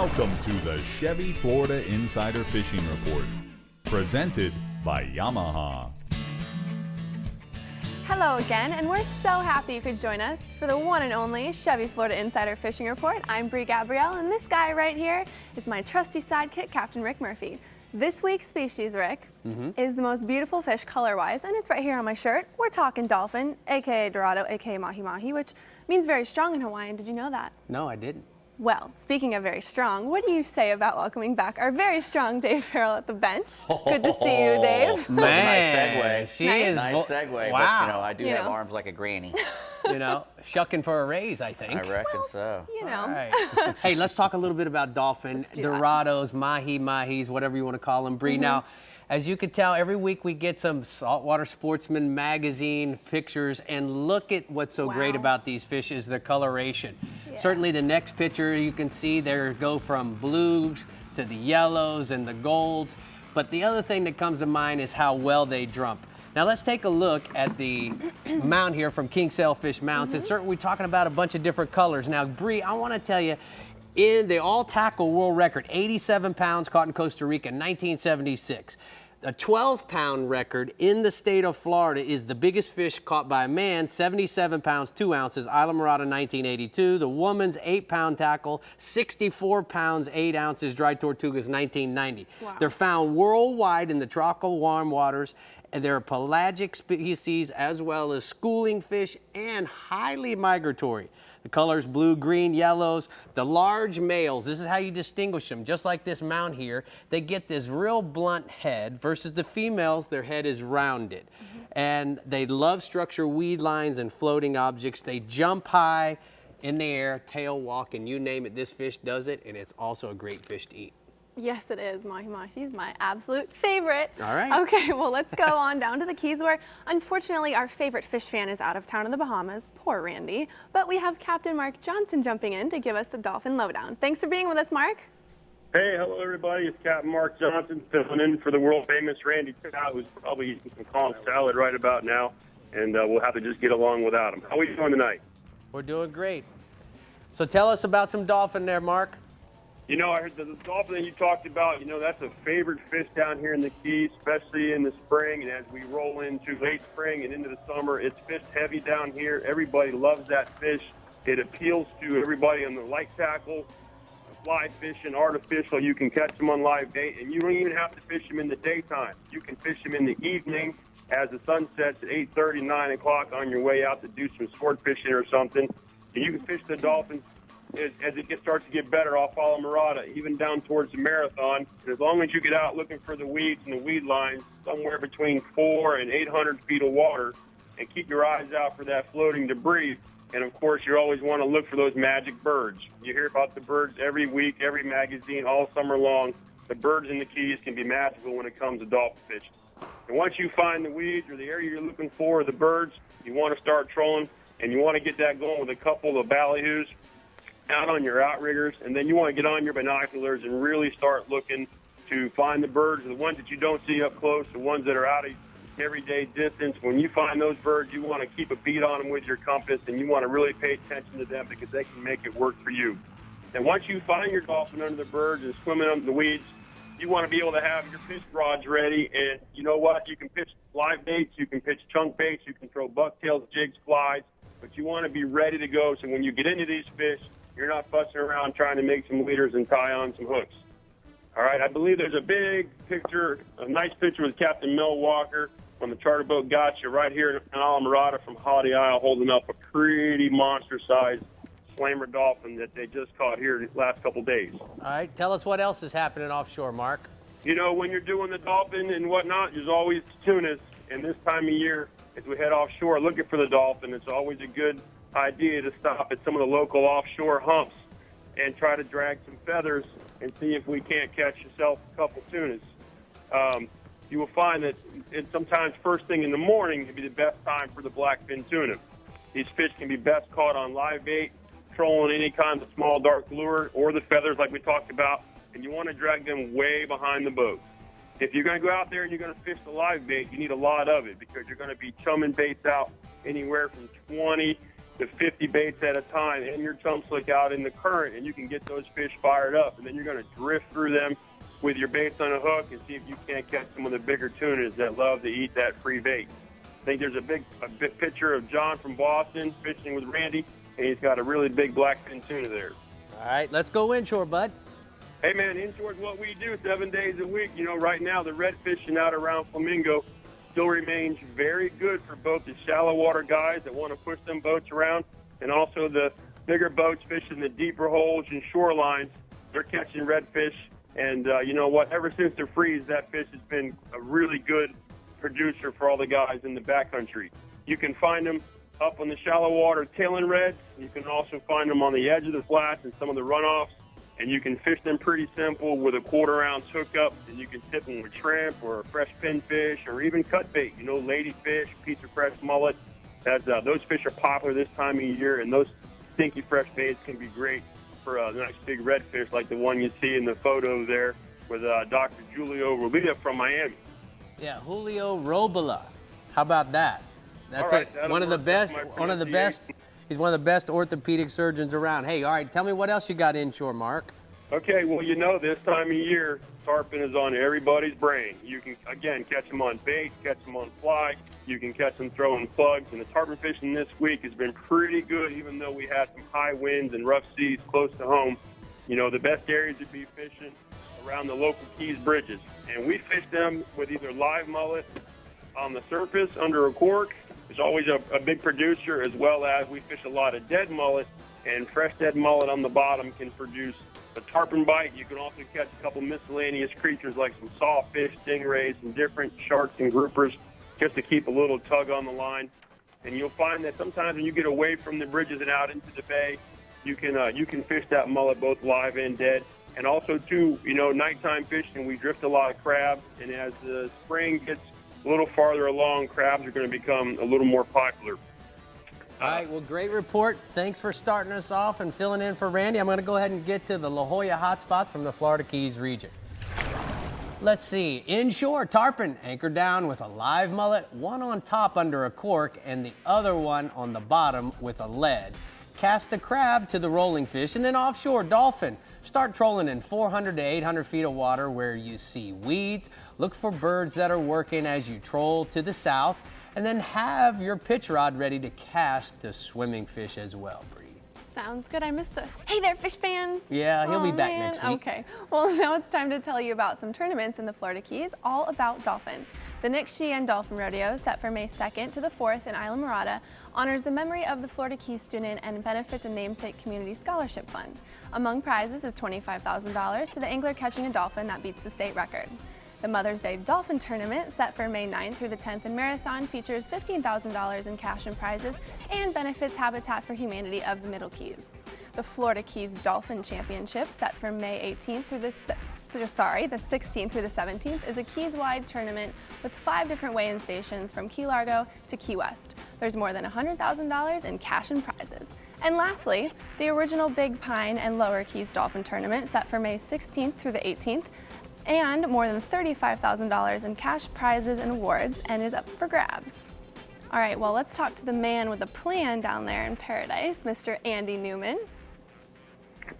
Welcome to the Chevy Florida Insider Fishing Report, presented by Yamaha. Hello again, and we're so happy you could join us for the one and only Chevy Florida Insider Fishing Report. I'm Brie Gabrielle, and this guy right here is my trusty sidekick, Captain Rick Murphy. This week's species, Rick, is the most beautiful fish color-wise, and it's right here on my shirt. We're talking dolphin, aka Dorado, aka mahi-mahi, which means very strong in Hawaiian. Did you know that? No, I didn't. Well, speaking of very strong, what do you say about welcoming back our very strong Dave Farrell at the bench? Good to see you, Dave. Man, nice segue. She is nice segue. Wow. But, I do have arms like a granny. Shucking for a raise, I think. I reckon so. You know. All right. Hey, let's talk a little bit about dolphin, Dorados, mahis, whatever you want to call them. Brie, now, as you can tell, every week we get some Saltwater Sportsman magazine pictures, and look at what's so great about these fish is their coloration. Yeah. Certainly the next picture you can see there go from blues to the yellows and the golds, but the other thing that comes to mind is how well they jump. Now let's take a look at the mount here from King Sailfish Mounts, and certainly we're talking about a bunch of different colors. Now, Brie, I want to tell you, in the all-tackle world record, 87 pounds caught in Costa Rica in 1976. A 12-pound record in the state of Florida is the biggest fish caught by a man, 77 pounds, 2 ounces, Isla Morada, 1982. The woman's 8-pound tackle, 64 pounds, 8 ounces, Dry Tortugas, 1990. Wow. They're found worldwide in the tropical warm waters, and they're a pelagic species as well as schooling fish and highly migratory. The colors blue, green, yellows. The large males, this is how you distinguish them. Just like this mount here, they get this real blunt head versus the females, their head is rounded. And they love structure weed lines and floating objects. They jump high in the air, tail walk, and you name it, this fish does it, and it's also a great fish to eat. Yes, it is. Mahi-mahi's my absolute favorite. All right. Okay, well, let's go on down to the Keys where, unfortunately, our favorite fish fan is out of town in the Bahamas. Poor Randy. But we have Captain Mark Johnson jumping in to give us the dolphin lowdown. Thanks for being with us, Mark. Hey, hello, everybody. It's Captain Mark Johnson filling in for the world-famous Randy Chow, who's probably eating some Kong salad right about now, and we'll have to just get along without him. How are we doing tonight? We're doing great. So tell us about some dolphin there, Mark. I heard the dolphin that you talked about, that's a favorite fish down here in the Keys, especially in the spring. And as we roll into late spring and into the summer, it's fish heavy down here. Everybody loves that fish. It appeals to everybody on the light tackle, fly fishing, artificial. You can catch them on live bait, and you don't even have to fish them in the daytime. You can fish them in the evening as the sun sets at 8:30, 9 o'clock on your way out to do some sport fishing or something. And you can fish the dolphins as it starts to get better off Isla Morada, even down towards the marathon. And as long as you get out looking for the weeds and the weed lines, somewhere between 400 and 800 feet of water, and keep your eyes out for that floating debris. And, of course, you always want to look for those magic birds. You hear about the birds every week, every magazine, all summer long. The birds in the Keys can be magical when it comes to dolphin fishing. And once you find the weeds or the area you're looking for, the birds, you want to start trolling, and you want to get that going with a couple of ballyhoos out on your outriggers, and then you want to get on your binoculars and really start looking to find the birds, the ones that you don't see up close, the ones that are out of everyday distance. When you find those birds, you want to keep a beat on them with your compass, and you want to really pay attention to them because they can make it work for you. And once you find your dolphin under the birds and swimming under the weeds, you want to be able to have your fish rods ready, and you know what? You can pitch live baits, you can pitch chunk baits, you can throw bucktails, jigs, flies, but you want to be ready to go so when you get into these fish, you're not fussing around trying to make some leaders and tie on some hooks. All right, I believe there's a big picture, a nice picture with Captain Mel Walker from the charter boat Gotcha right here in Isla Morada from Holiday Isle holding up a pretty monster-sized slammer dolphin that they just caught here the last couple days. All right, tell us what else is happening offshore, Mark. When you're doing the dolphin and whatnot, there's always tunas, and this time of year, as we head offshore looking for the dolphin, it's always a good idea to stop at some of the local offshore humps and try to drag some feathers and see if we can't catch yourself a couple tunas. You will find that sometimes first thing in the morning can be the best time for the blackfin tuna. These fish can be best caught on live bait, trolling any kind of small dark lure, or the feathers like we talked about, and you want to drag them way behind the boat. If you're going to go out there and you're going to fish the live bait, you need a lot of it because you're going to be chumming baits out anywhere from 20 to 50 baits at a time and your chum slick out in the current, and you can get those fish fired up. And then you're going to drift through them with your baits on a hook and see if you can't catch some of the bigger tunas that love to eat that free bait. I think there's a big picture of John from Boston fishing with Randy, and he's got a really big blackfin tuna there. All right, let's go inshore, bud. Hey, man, inshore is what we do 7 days a week. You know, right now the red fishing out around Flamingo still remains very good for both the shallow water guys that want to push them boats around and also the bigger boats fishing the deeper holes and shorelines. They're catching redfish, and you know what? Ever since the freeze, that fish has been a really good producer for all the guys in the backcountry. You can find them up on the shallow water tailing reds. You can also find them on the edge of the flats and some of the runoffs. And you can fish them pretty simple with a 1/4 ounce hookup, and you can tip them with shrimp or a fresh pinfish or even cut bait. You know, ladyfish, piece of fresh mullet. Those fish are popular this time of year, and those stinky fresh baits can be great for a nice big redfish like the one you see in the photo there with Dr. Julio Robilla from Miami. Yeah, Julio Robilla. How about that? That's All right, it. One of the best. One of the best. He's one of the best orthopedic surgeons around. Hey, all right, tell me what else you got inshore, Mark. Okay, well, you know, this time of year, tarpon is on everybody's brain. You can, again, catch them on bait, catch them on fly. You can catch them throwing plugs. And the tarpon fishing this week has been pretty good, even though we had some high winds and rough seas close to home. You know, the best areas to be fishing around the local Keys bridges. And we fish them with either live mullet on the surface under a cork. There's always a big producer, as well as we fish a lot of dead mullet, and fresh dead mullet on the bottom can produce a tarpon bite. You can also catch a couple miscellaneous creatures like some sawfish, stingrays, and different sharks and groupers just to keep a little tug on the line. And you'll find that sometimes when you get away from the bridges and out into the bay, you can fish that mullet both live and dead. And also, too, you know, nighttime fishing, we drift a lot of crabs, and as the spring gets a little farther along, crabs are going to become a little more popular. All right, well, great report. Thanks for starting us off and filling in for Randy. I'm going to go ahead and get to the La Jolla hotspots from the Florida Keys region. Let's see. Inshore, tarpon anchored down with a live mullet, one on top under a cork and the other one on the bottom with a lead. Cast a crab to the rolling fish, and then offshore, dolphin. Start trolling in 400 to 800 feet of water where you see weeds. Look for birds that are working as you troll to the south, and then have your pitch rod ready to cast the swimming fish as well, Brie. Sounds good. I missed the hey there, fish fans. Yeah, he'll be back Man. next week. Okay. Well, now it's time to tell you about some tournaments in the Florida Keys, all about dolphin. The Nick Sheehan Dolphin Rodeo, set for May 2nd to the 4th in Isla Mirada, honors the memory of the Florida Keys student and benefits a namesake community scholarship fund. Among prizes is $25,000 to the angler catching a dolphin that beats the state record. The Mother's Day Dolphin Tournament, set for May 9th through the 10th in Marathon, features $15,000 in cash and prizes and benefits Habitat for Humanity of the Middle Keys. The Florida Keys Dolphin Championship, set for May 18th through the 16th through the 17th, is a Keys-wide tournament with 5 different weigh-in stations from Key Largo to Key West. There's more than $100,000 in cash and prizes. And lastly, the original Big Pine and Lower Keys Dolphin Tournament, set for May 16th through the 18th, and more than $35,000 in cash prizes and awards, and is up for grabs. All right, well, let's talk to the man with a plan down there in Paradise, Mr. Andy Newman.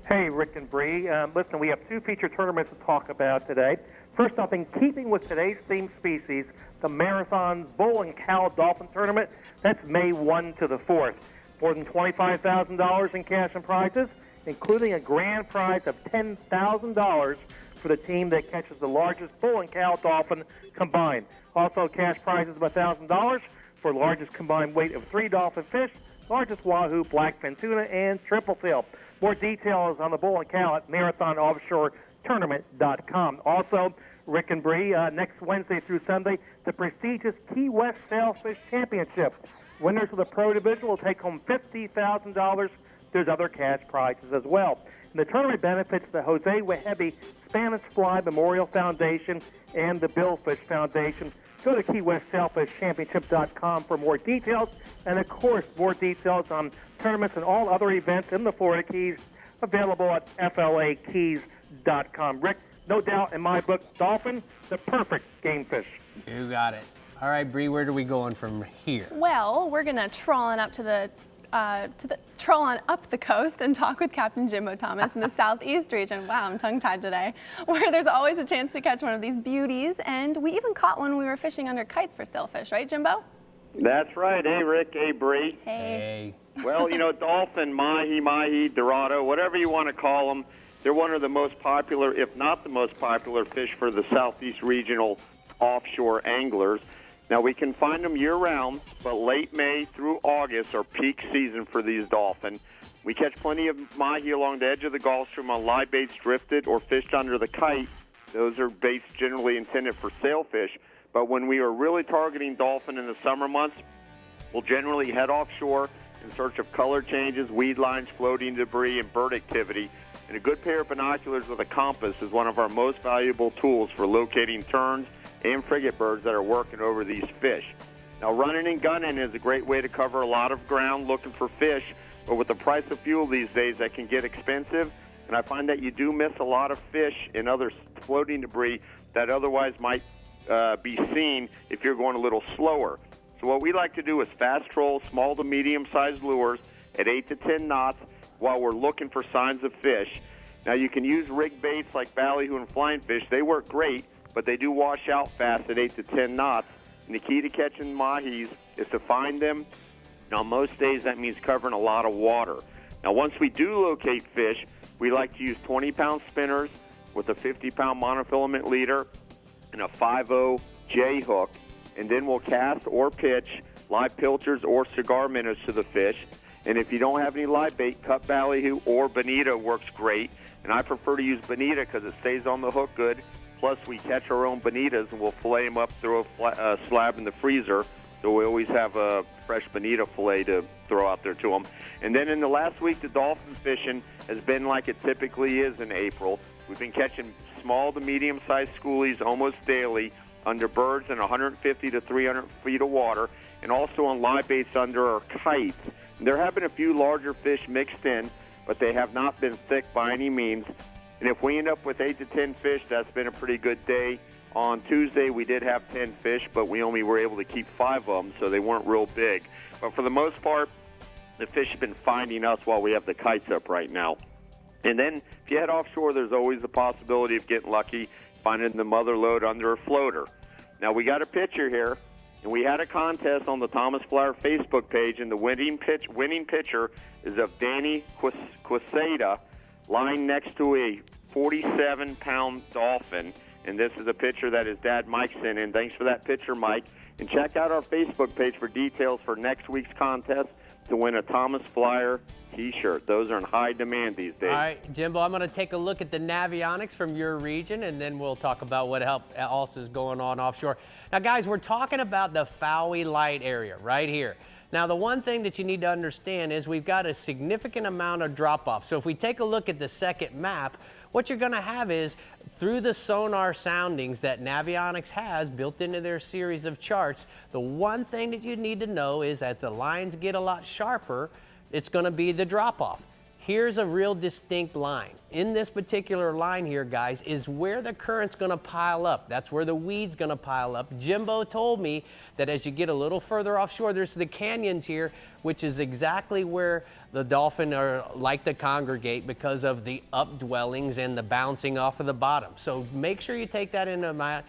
Hey, Rick and Brie. Listen, we have 2 feature tournaments to talk about today. First off, in keeping with today's theme species, the Marathon Bull and Cow Dolphin Tournament. That's May 1 to the 4th. More than $25,000 in cash and prizes, including a grand prize of $10,000 for the team that catches the largest bull and cow dolphin combined. Also, cash prizes of $1,000 for largest combined weight of 3 dolphin fish, largest wahoo, blackfin tuna, and triple tail. More details on the bull and cow at marathonoffshoretournament.com. Also, Rick and Brie, next Wednesday through Sunday, the prestigious Key West Sailfish Championship. Winners of the Pro Division will take home $50,000. There's other cash prizes as well. And the tournament benefits the Jose Wehebe Spanish Fly Memorial Foundation and the Billfish Foundation. Go to KeyWestSailfishChampionship.com for more details, and of course, more details on tournaments and all other events in the Florida Keys available at FLAKeys.com. Rick, no doubt in my book, dolphin, the perfect game fish. You got it. All right, Brie, where are we going from here? Well, we're gonna troll on up to the troll on up the coast and talk with Captain Jimbo Thomas in the southeast region. Wow, I'm tongue-tied today. Where there's always a chance to catch one of these beauties, and we even caught one when we were fishing under kites for sailfish, right, Jimbo? That's right. Hey, Rick. Hey, Brie. Hey. Well, dolphin, mahi, dorado, whatever you want to call them, they're one of the most popular, if not the most popular, fish for the southeast regional offshore anglers. Now, we can find them year-round, but late May through August are peak season for these dolphin. We catch plenty of mahi along the edge of the Gulf Stream on live baits drifted or fished under the kite. Those are baits generally intended for sailfish. But when we are really targeting dolphin in the summer months, we'll generally head offshore in search of color changes, weed lines, floating debris, and bird activity. And a good pair of binoculars with a compass is one of our most valuable tools for locating terns and frigate birds that are working over these fish. Now, running and gunning is a great way to cover a lot of ground looking for fish, but with the price of fuel these days, that can get expensive, and I find that you do miss a lot of fish and other floating debris that otherwise might be seen if you're going a little slower. So what we like to do is fast troll small to medium-sized lures at 8 to 10 knots while we're looking for signs of fish. Now, you can use rig baits like ballyhoo and flying fish. They work great, but they do wash out fast at 8 to 10 knots. And the key to catching mahis is to find them. Now, most days that means covering a lot of water. Now, once we do locate fish, we like to use 20-pound spinners with a 50-pound monofilament leader and a 5/0 J hook. And then we'll cast or pitch live pilchards or cigar minnows to the fish. And if you don't have any live bait, cut ballyhoo or bonita works great. And I prefer to use bonita because it stays on the hook good. Plus, we catch our own bonitas, and we'll fillet them up, throw a slab in the freezer. So we always have a fresh bonita fillet to throw out there to them. And then in the last week, the dolphin fishing has been like it typically is in April. We've been catching small to medium-sized schoolies almost daily under birds in 150 to 300 feet of water, and also on live baits under our kites. And there have been a few larger fish mixed in, but they have not been thick by any means. And if we end up with 8 to 10 fish, that's been a pretty good day. On Tuesday, we did have 10 fish, but we only were able to keep 5 of them, so they weren't real big. But for the most part, the fish have been finding us while we have the kites up right now. And then if you head offshore, there's always the possibility of getting lucky, finding the mother lode under a floater. Now, we got a picture here, and we had a contest on the Thomas Flower Facebook page, and the winning pitcher is of Danny Quisada, lying next to a 47-pound dolphin. And this is a picture that his dad Mike sent in. Thanks for that picture, Mike. And check out our Facebook page for details for next week's contest to win a Thomas Flyer T-shirt. Those are in high demand these days. All right, Jimbo, I'm going to take a look at the Navionics from your region, and then we'll talk about what else is going on offshore. Now, guys, we're talking about the Fowey Light area right here. Now, the one thing that you need to understand is we've got a significant amount of drop-off. So if we take a look at the second map, what you're going to have is through the sonar soundings that Navionics has built into their series of charts, the one thing that you need to know is that the lines get a lot sharper, it's going to be the drop-off. Here's a real distinct line. In this particular line here, guys, is where the current's going to pile up. That's where the weed's going to pile up. Jimbo told me that as you get a little further offshore, there's the canyons here, which is exactly where the dolphin are like to congregate because of the updwellings and the bouncing off of the bottom. So make sure you take that into mind.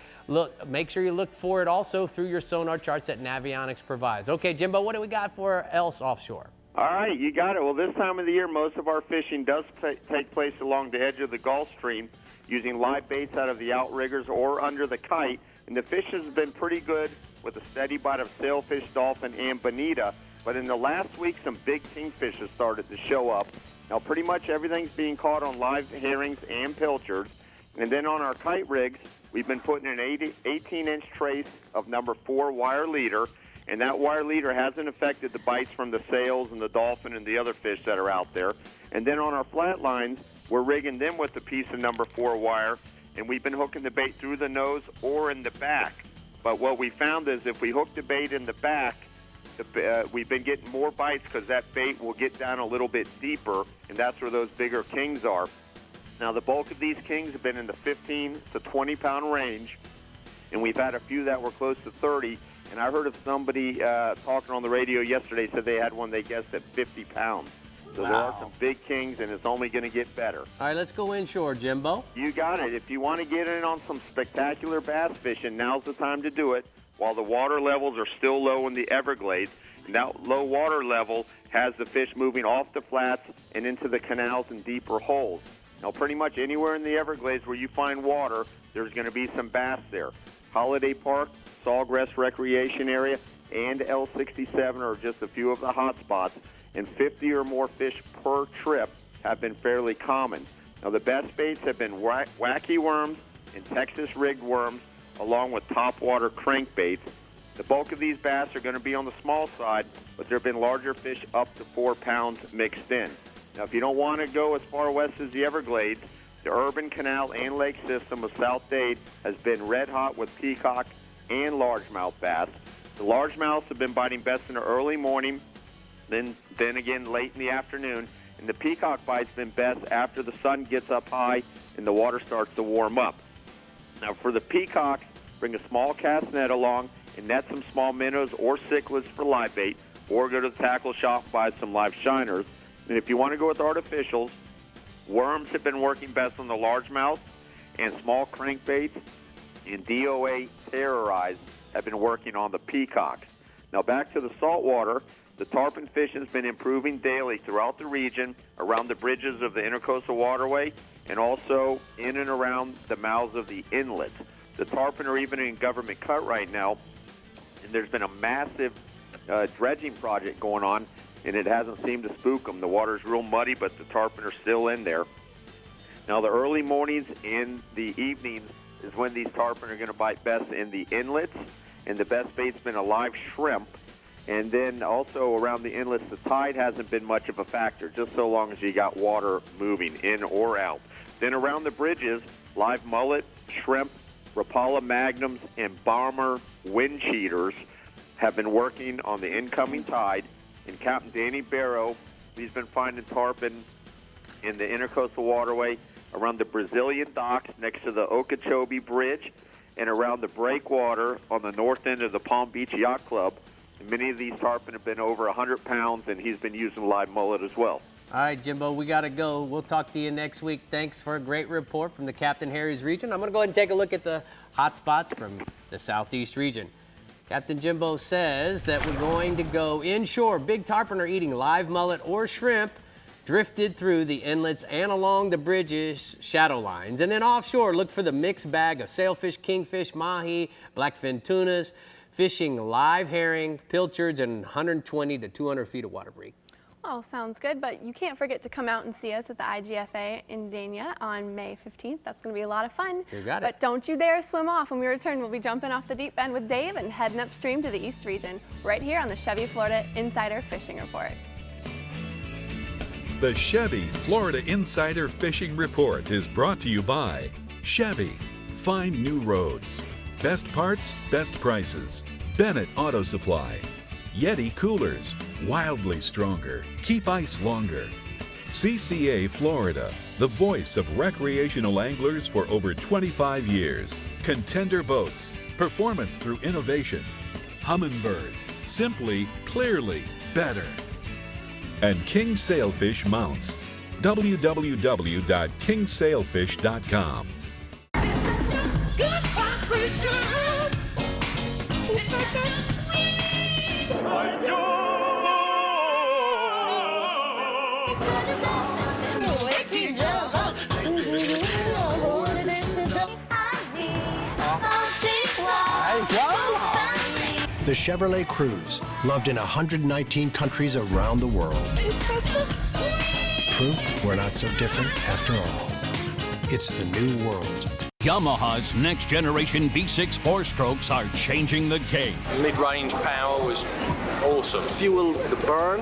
Make sure you look for it also through your sonar charts that Navionics provides. Okay, Jimbo, what do we got for else offshore? All right, you got it. Well, this time of the year, most of our fishing does take place along the edge of the Gulf Stream using live baits out of the outriggers or under the kite. And the fish has been pretty good with a steady bite of sailfish, dolphin, and bonita. But in the last week, some big kingfish have started to show up. Now, pretty much everything's being caught on live herrings and pilchards. And then on our kite rigs, we've been putting an 18-inch trace of number 4 wire leader. And that wire leader hasn't affected the bites from the sails and the dolphin and the other fish that are out there. And then on our flat lines, we're rigging them with a piece of number 4 wire, and we've been hooking the bait through the nose or in the back. But what we found is if we hook the bait in the back, we've been getting more bites because that bait will get down a little bit deeper, and that's where those bigger kings are. Now, the bulk of these kings have been in the 15 to 20-pound range, and we've had a few that were close to 30. And I heard of somebody talking on the radio yesterday, said they had one they guessed at 50 pounds. So there are some big kings, and it's only going to get better. All right, let's go inshore, Jimbo. You got it. If you want to get in on some spectacular bass fishing, now's the time to do it while the water levels are still low in the Everglades. And that low water level has the fish moving off the flats and into the canals and deeper holes. Now, pretty much anywhere in the Everglades where you find water, there's going to be some bass there. Holiday Park, Sawgrass Recreation Area, and L67 are just a few of the hot spots, and 50 or more fish per trip have been fairly common. Now, the best baits have been wacky worms and Texas rigged worms, along with topwater crankbaits. The bulk of these bass are going to be on the small side, but there have been larger fish up to 4 pounds mixed in. Now, if you don't want to go as far west as the Everglades, the urban canal and lake system of South Dade has been red hot with peacock and largemouth bass. The largemouths have been biting best in the early morning, then again late in the afternoon, and the peacock bite's been best after the sun gets up high and the water starts to warm up. Now, for the peacocks, bring a small cast net along and net some small minnows or cichlids for live bait, or go to the tackle shop and buy some live shiners. And if you want to go with artificials, worms have been working best on the largemouth, and small crankbaits and DOA terrorized have been working on the peacocks. Now, back to the saltwater. The tarpon fishing has been improving daily throughout the region, around the bridges of the Intercoastal Waterway, and also in and around the mouths of the inlets. The tarpon are even in government cut right now, and there's been a massive dredging project going on, and it hasn't seemed to spook them. The water's real muddy, but the tarpon are still in there. Now, the early mornings and the evenings is when these tarpon are going to bite best in the inlets, and the best bait's been a live shrimp. And then also around the inlets, the tide hasn't been much of a factor, just so long as you got water moving in or out. Then around the bridges, live mullet, shrimp, Rapala magnums, and bomber wind cheaters have been working on the incoming tide. And Captain Danny Barrow, he's been finding tarpon in the Intercoastal Waterway around the Brazilian docks next to the Okeechobee Bridge and around the breakwater on the north end of the Palm Beach Yacht Club. And many of these tarpon have been over 100 pounds, and he's been using live mullet as well. All right, Jimbo, we got to go. We'll talk to you next week. Thanks for a great report from the Captain Harry's region. I'm going to go ahead and take a look at the hot spots from the southeast region. Captain Jimbo says that we're going to go inshore. Big tarpon are eating live mullet or shrimp drifted through the inlets and along the bridges shadow lines. And then offshore, look for the mixed bag of sailfish, kingfish, mahi, blackfin tunas, fishing live herring, pilchards, and 120 to 200 feet of water, Brie. Oh, sounds good, but you can't forget to come out and see us at the IGFA in Dania on May 15th. That's going to be a lot of fun. You got it. But don't you dare swim off. When we return, we'll be jumping off the deep end with Dave and heading upstream to the East region, right here on the Chevy Florida Insider Fishing Report. The Chevy Florida Insider Fishing Report is brought to you by Chevy. Find new roads. Best parts, best prices. Bennett Auto Supply. Yeti Coolers. Wildly stronger. Keep ice longer. CCA Florida, the voice of recreational anglers for over 25 years. Contender Boats. Performance through innovation. Humminbird. Simply, clearly, better. And King Sailfish Mounts. www.kingsailfish.com. The Chevrolet Cruze, loved in 119 countries around the world. Proof we're not so different after all. It's the new world. Yamaha's next generation V6 4-strokes are changing the game. Mid-range power was awesome. Fuel, the burn,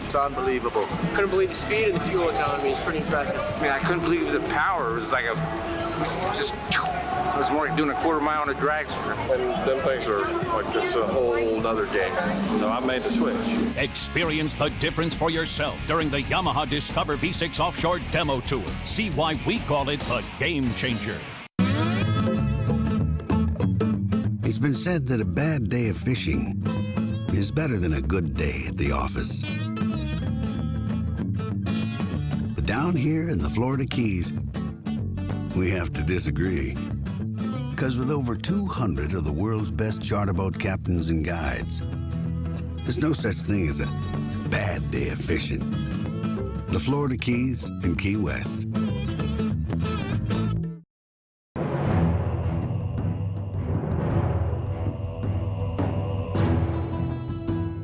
it's unbelievable. Couldn't believe the speed and the fuel economy is pretty impressive. I mean, I couldn't believe the power. It was like it was more like doing a quarter mile on a drag strip. And them things are like, it's a whole nother game. So I made the switch. Experience the difference for yourself during the Yamaha Discover V6 Offshore Demo Tour. See why we call it the Game Changer. He's been said that a bad day of fishing is better than a good day at the office. But down here in the Florida Keys, we have to disagree. Because with over 200 of the world's best charter boat captains and guides, there's no such thing as a bad day of fishing. The Florida Keys and Key West.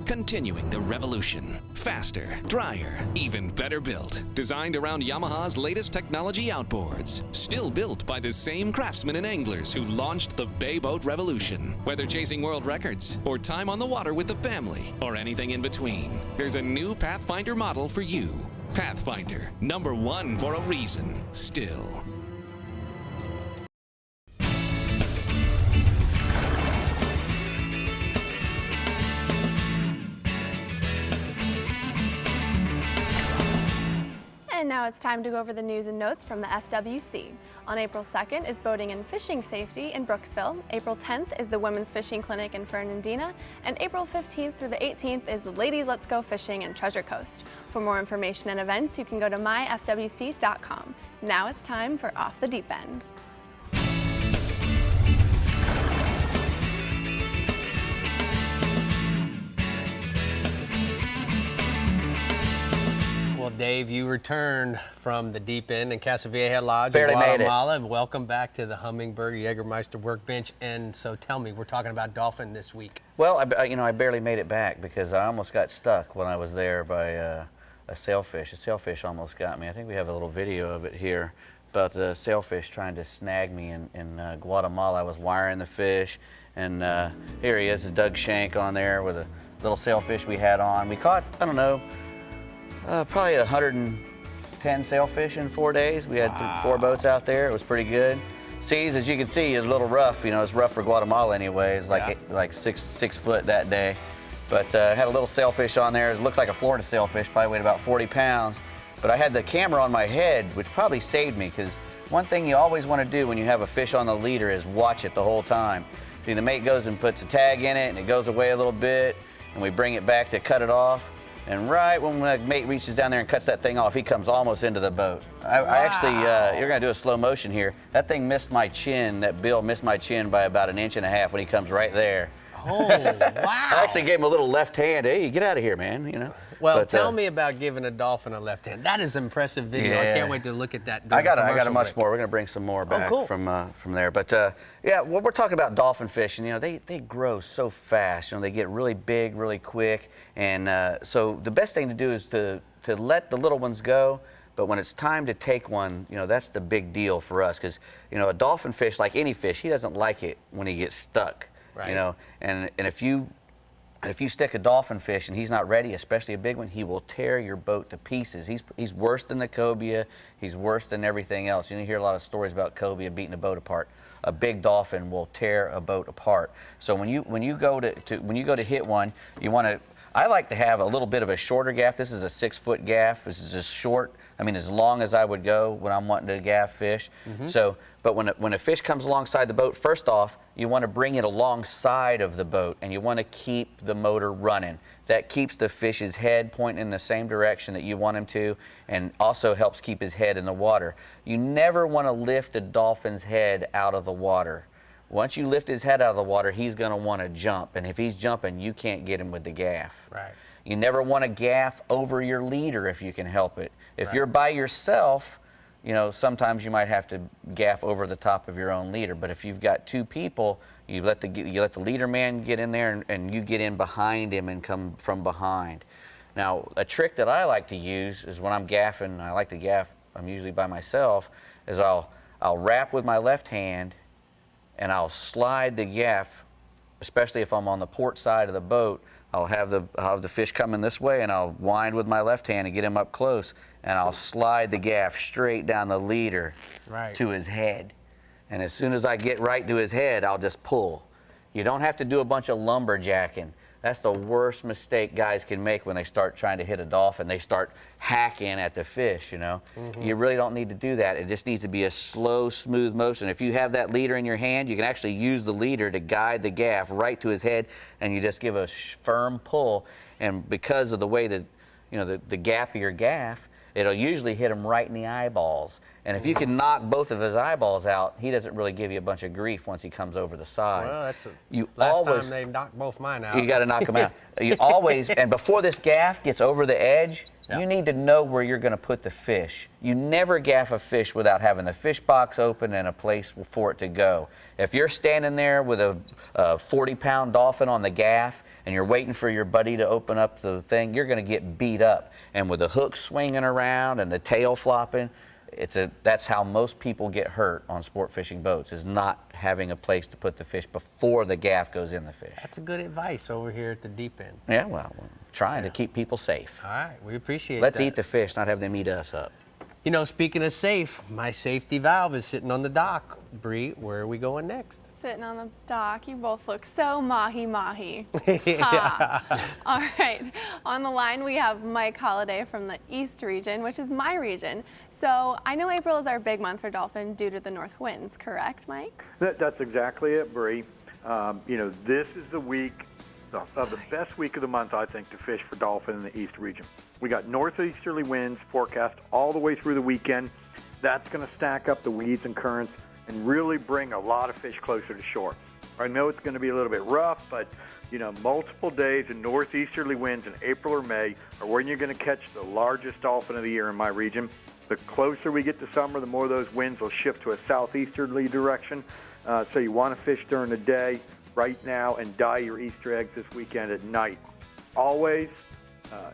Continuing the revolution. Faster, drier, even better built. Designed around Yamaha's latest technology outboards. Still built by the same craftsmen and anglers who launched the Bay Boat Revolution. Whether chasing world records, or time on the water with the family, or anything in between, there's a new Pathfinder model for you. Pathfinder, #1 for a reason, still. And now it's time to go over the news and notes from the FWC. On April 2nd is Boating and Fishing Safety in Brooksville. April 10th is the Women's Fishing Clinic in Fernandina. And April 15th through the 18th is the Ladies Let's Go Fishing in Treasure Coast. For more information and events, you can go to myfwc.com. Now it's time for Off the Deep End. Well, Dave, you returned from the deep end in Casa Vieja Lodge Barely in made it. Guatemala, and welcome back to the Hummingbird Jägermeister Workbench. And so tell me, we're talking about Dolphin this week. Well, I barely made it back because I almost got stuck when I was there by a sailfish. A sailfish almost got me. I think we have a little video of it here about the sailfish trying to snag me in Guatemala. I was wiring the fish, and here he is, Doug Shank on there with a little sailfish we had on. We caught, I don't know, probably 110 sailfish in 4 days. We had 4 boats out there. It was pretty good. Seas, as you can see, is a little rough. You know, it's rough for Guatemala anyway. It's like 6 foot that day. But had a little sailfish on there. It looks like a Florida sailfish, probably weighed about 40 pounds. But I had the camera on my head, which probably saved me, because one thing you always want to do when you have a fish on the leader is watch it the whole time. See, the mate goes and puts a tag in it, and it goes away a little bit, and we bring it back to cut it off. And right when the mate reaches down there and cuts that thing off, he comes almost into the boat. I actually, you're going to do a slow motion here. That thing missed my chin, that bill missed my chin by about 1.5 inches when he comes right there. Oh, wow. I actually gave him a little left hand. Hey, get out of here, man, you know. Well, tell me about giving a dolphin a left hand. That is impressive video. Yeah. I can't wait to look at that. I got a much more. We're going to bring some more back from there. But yeah, well, we're talking about dolphin fishing. You know, they grow so fast. You know, they get really big, really quick. And so the best thing to do is to let the little ones go. But when it's time to take one, you know, that's the big deal for us, because you know, a dolphin fish, like any fish, he doesn't like it when he gets stuck. Right. You know, and if you stick a dolphin fish and he's not ready, especially a big one, he will tear your boat to pieces. He's worse than the cobia. He's worse than everything else. You hear a lot of stories about cobia beating a boat apart. A big dolphin will tear a boat apart. So when you go to hit one, you want to. I like to have a little bit of a shorter gaff. This is a 6-foot gaff. This is just short. I mean, as long as I would go when I'm wanting to gaff fish. Mm-hmm. So, but when a fish comes alongside the boat, first off, you want to bring it alongside of the boat, and you want to keep the motor running. That keeps the fish's head pointing in the same direction that you want him to, and also helps keep his head in the water. You never want to lift a dolphin's head out of the water. Once you lift his head out of the water, he's going to want to jump, and if he's jumping, you can't get him with the gaff. Right. You never want to gaff over your leader if you can help it. If you're by yourself, you know, sometimes you might have to gaff over the top of your own leader. But if you've got 2 people, you let the leader man get in there, and you get in behind him and come from behind. Now, a trick that I like to use is when I'm gaffing. I like to gaff. I'm usually by myself. Is I'll wrap with my left hand, and I'll slide the gaff, especially if I'm on the port side of the boat. I'll have the fish coming this way, and I'll wind with my left hand and get him up close, and I'll slide the gaff straight down the leader to his head. And as soon as I get right to his head, I'll just pull. You don't have to do a bunch of lumberjacking. That's the worst mistake guys can make when they start trying to hit a dolphin. They start hacking at the fish, you know. You really don't need to do that. It just needs to be a slow, smooth motion. If you have that leader in your hand, you can actually use the leader to guide the gaff right to his head, and you just give a firm pull. And because of the way that, you know, the gap of your gaff, it'll usually hit him right in the eyeballs. And if you can knock both of his eyeballs out, he doesn't really give you a bunch of grief once he comes over the side. Well, that's last time they knocked both mine out. You got to knock them out. You always, and before this gaff gets over the edge, you need to know where you're going to put the fish. You never gaff a fish without having the fish box open and a place for it to go. If you're standing there with a 40-pound dolphin on the gaff and you're waiting for your buddy to open up the thing, you're going to get beat up. And with the hook swinging around and the tail flopping, that's how most people get hurt on sport fishing boats, is not having a place to put the fish before the gaff goes in the fish. That's a good advice over here at the deep end. Yeah, well, we're trying to keep people safe. All right, we appreciate Let's that. eat the fish, not have them eat us up. You know, speaking of safe, my safety valve is sitting on the dock. Bree, where are we going next? Sitting on the dock, you both look so mahi-mahi. Yeah. All right, on the line we have Mike Holliday from the East region, which is my region. So I know April is our big month for dolphin due to the north winds, correct, Mike? That's exactly it, Brie. You know, this is the week, the best week of the month, I think, to fish for dolphin in the East region. We got northeasterly winds forecast all the way through the weekend. That's going to stack up the weeds and currents and really bring a lot of fish closer to shore. I know it's going to be a little bit rough, but, you know, multiple days of northeasterly winds in April or May are when you're going to catch the largest dolphin of the year in my region. The closer we get to summer, the more those winds will shift to a southeasterly direction. So you want to fish during the day right now and dye your Easter eggs this weekend at night. Always,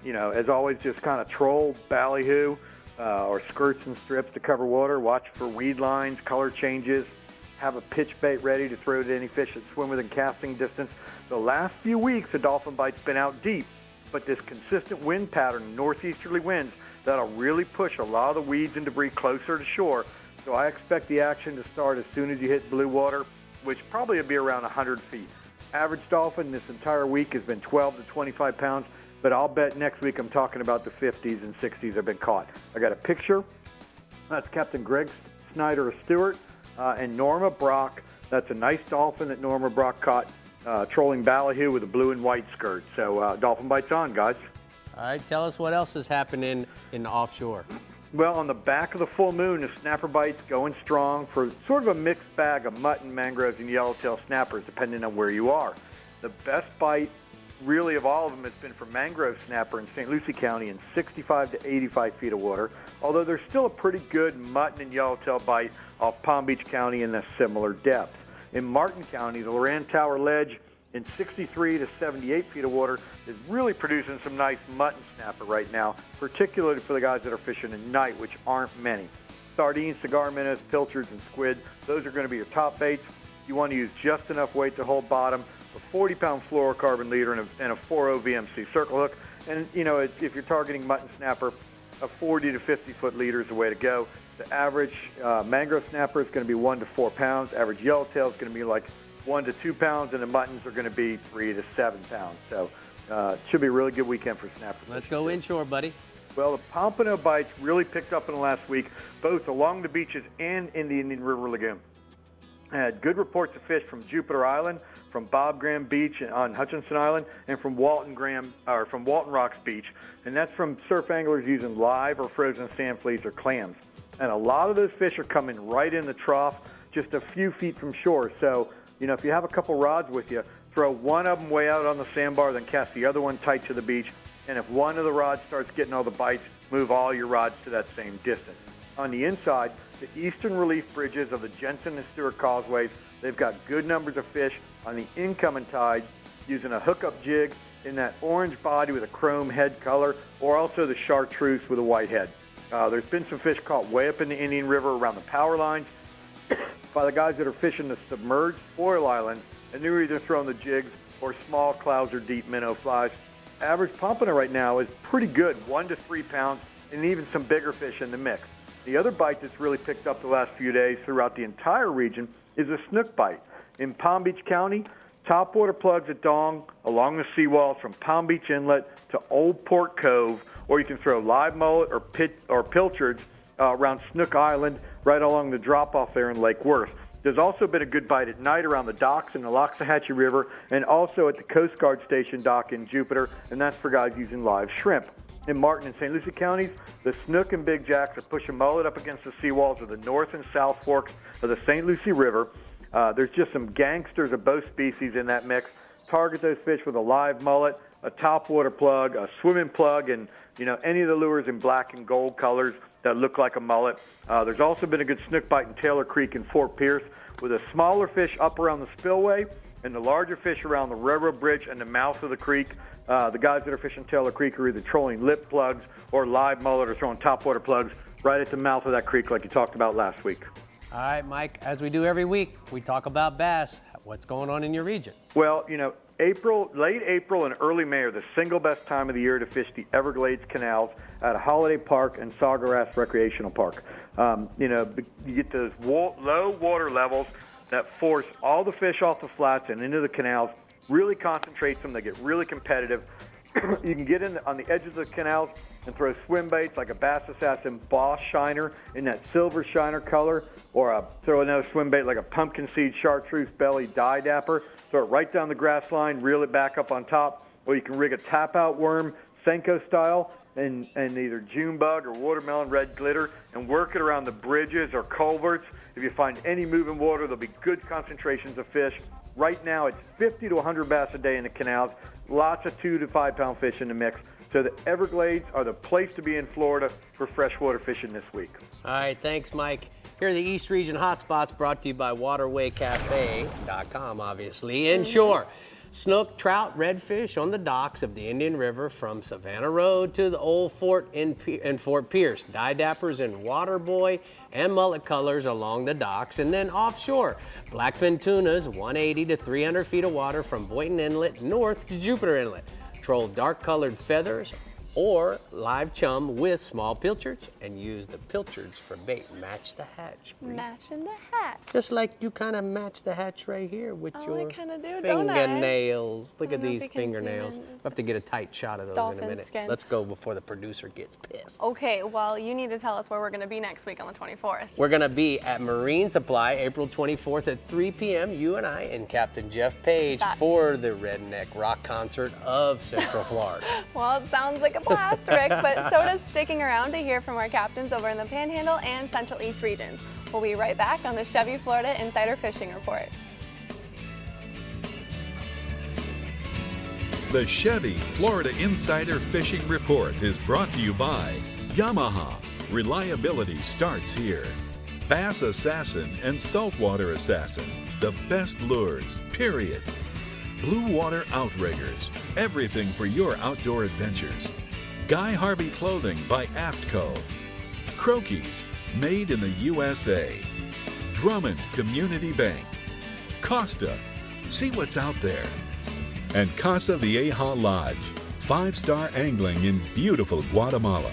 you know, as always, just kind of troll, ballyhoo, or skirts and strips to cover water. Watch for weed lines, color changes. Have a pitch bait ready to throw to any fish that swim within casting distance. The last few weeks, the dolphin bite's been out deep, but this consistent wind pattern, northeasterly winds, that'll really push a lot of the weeds and debris closer to shore. So I expect the action to start as soon as you hit blue water, which probably will be around 100 feet. Average dolphin this entire week has been 12 to 25 pounds, but I'll bet next week I'm talking about the 50s and 60s have been caught. I got a picture. That's Captain Greg Snyder of Stewart and Norma Brock. That's a nice dolphin that Norma Brock caught trolling ballyhoo with a blue and white skirt. So dolphin bites on, guys. All right, tell us what else is happening in the offshore. Well, on the back of the full moon, the snapper bite's going strong for sort of a mixed bag of mutton, mangroves, and yellowtail snappers, depending on where you are. The best bite, really, of all of them has been for mangrove snapper in St. Lucie County in 65 to 85 feet of water, although there's still a pretty good mutton and yellowtail bite off Palm Beach County in a similar depth. In Martin County, the Loran Tower Ledge in 63 to 78 feet of water is really producing some nice mutton snapper right now, particularly for the guys that are fishing at night, which aren't many. Sardines, cigar minnows, pilchards, and squid, those are going to be your top baits. You want to use just enough weight to hold bottom, a 40-pound fluorocarbon leader and a 4.0 VMC circle hook. And, you know, if you're targeting mutton snapper, a 40 to 50-foot leader is the way to go. The average mangrove snapper is going to be 1 to 4 pounds. Average yellowtail is going to be like 1 to 2 pounds, and the muttons are going to be 3 to 7 pounds. So it should be a really good weekend for snapper. Let's go inshore, buddy. Well, the pompano bites really picked up in the last week, both along the beaches and in the Indian River Lagoon. I had good reports of fish from Jupiter Island, from Bob Graham Beach on Hutchinson Island, and from Walton Rocks Beach. And that's from surf anglers using live or frozen sand fleas or clams. And a lot of those fish are coming right in the trough, just a few feet from shore. So, you know, if you have a couple rods with you, throw one of them way out on the sandbar, then cast the other one tight to the beach. And if one of the rods starts getting all the bites, move all your rods to that same distance. On the inside, the eastern relief bridges of the Jensen and Stewart causeways, they've got good numbers of fish on the incoming tide using a hookup jig in that orange body with a chrome head color, or also the chartreuse with a white head. There's been some fish caught way up in the Indian River around the power lines by the guys that are fishing the submerged spoil islands, and they're either throwing the jigs or small clouds or deep minnow flies. Average pompano right now is pretty good, 1 to 3 pounds, and even some bigger fish in the mix. The other bite that's really picked up the last few days throughout the entire region is a snook bite. In Palm Beach County, Topwater plugs at Dong along the seawalls from Palm Beach Inlet to Old Port Cove, or you can throw live mullet or pilchards around Snook Island right along the drop-off there in Lake Worth. There's also been a good bite at night around the docks in the Loxahatchee River and also at the Coast Guard Station dock in Jupiter, and that's for guys using live shrimp. In Martin and St. Lucie counties, the snook and big jacks are pushing mullet up against the seawalls of the north and south forks of the St. Lucie River. There's just some gangsters of both species in that mix. Target those fish with a live mullet, a topwater plug, a swimming plug, and any of the lures in black and gold colors that look like a mullet. There's also been a good snook bite in Taylor Creek in Fort Pierce with a smaller fish up around the spillway and the larger fish around the railroad bridge and the mouth of the creek. The guys that are fishing Taylor Creek are either trolling lip plugs or live mullet or throwing topwater plugs right at the mouth of that creek like you talked about last week. All right, Mike, as we do every week, we talk about bass. What's going on in your region? Well, late April and early May are the single best time of the year to fish the Everglades canals at a Holiday Park and Sawgrass Recreational Park. You get those low water levels that force all the fish off the flats and into the canals, really concentrates them. They get really competitive. You can get in on the edges of the canals and throw swim baits like a Bass Assassin Boss Shiner in that silver shiner color, or throw another swim bait like a pumpkin seed chartreuse belly dye dapper. Throw it right down the grass line, reel it back up on top, or you can rig a tap-out worm, Senko style, and either June bug or watermelon red glitter, and work it around the bridges or culverts. If you find any moving water, there'll be good concentrations of fish. Right now, it's 50 to 100 bass a day in the canals, lots of 2 to 5 pound fish in the mix. So the Everglades are the place to be in Florida for freshwater fishing this week. All right, thanks, Mike. Here are the East Region Hotspots brought to you by WaterwayCafe.com, obviously. Inshore. Snook, trout, redfish on the docks of the Indian River from Savannah Road to the Old Fort in Fort Pierce. Dye dappers in water boy and mullet colors along the docks. And then offshore, blackfin tunas, 180 to 300 feet of water from Boynton Inlet north to Jupiter Inlet. Troll dark-colored feathers or live chum with small pilchards, and use the pilchards for bait. Match the hatch, Brie. Matching the hatch. Just like you kind of match the hatch right here with your I kind of do, fingernails. Look at don't know these if you can fingernails. zoom in. We'll have to get a tight shot of those Dolphin in a minute. skin. Let's go before the producer gets pissed. Okay, well, you need to tell us where we're going to be next week on the 24th. We're going to be at Marine Supply April 24th at 3 p.m. You and I and Captain Jeff Page for the Redneck Rock Concert of Central Florida. Well, it sounds like a blast, Rick, but so does sticking around to hear from our captains over in the Panhandle and Central East regions. We'll be right back on the Chevy Florida Insider Fishing Report. The Chevy Florida Insider Fishing Report is brought to you by Yamaha. Reliability starts here. Bass Assassin and Saltwater Assassin, the best lures, period. Blue Water Outriggers, everything for your outdoor adventures. Guy Harvey Clothing by Aftco. Croquis, made in the USA. Drummond Community Bank. Costa, see what's out there. And Casa Vieja Lodge, 5-star angling in beautiful Guatemala.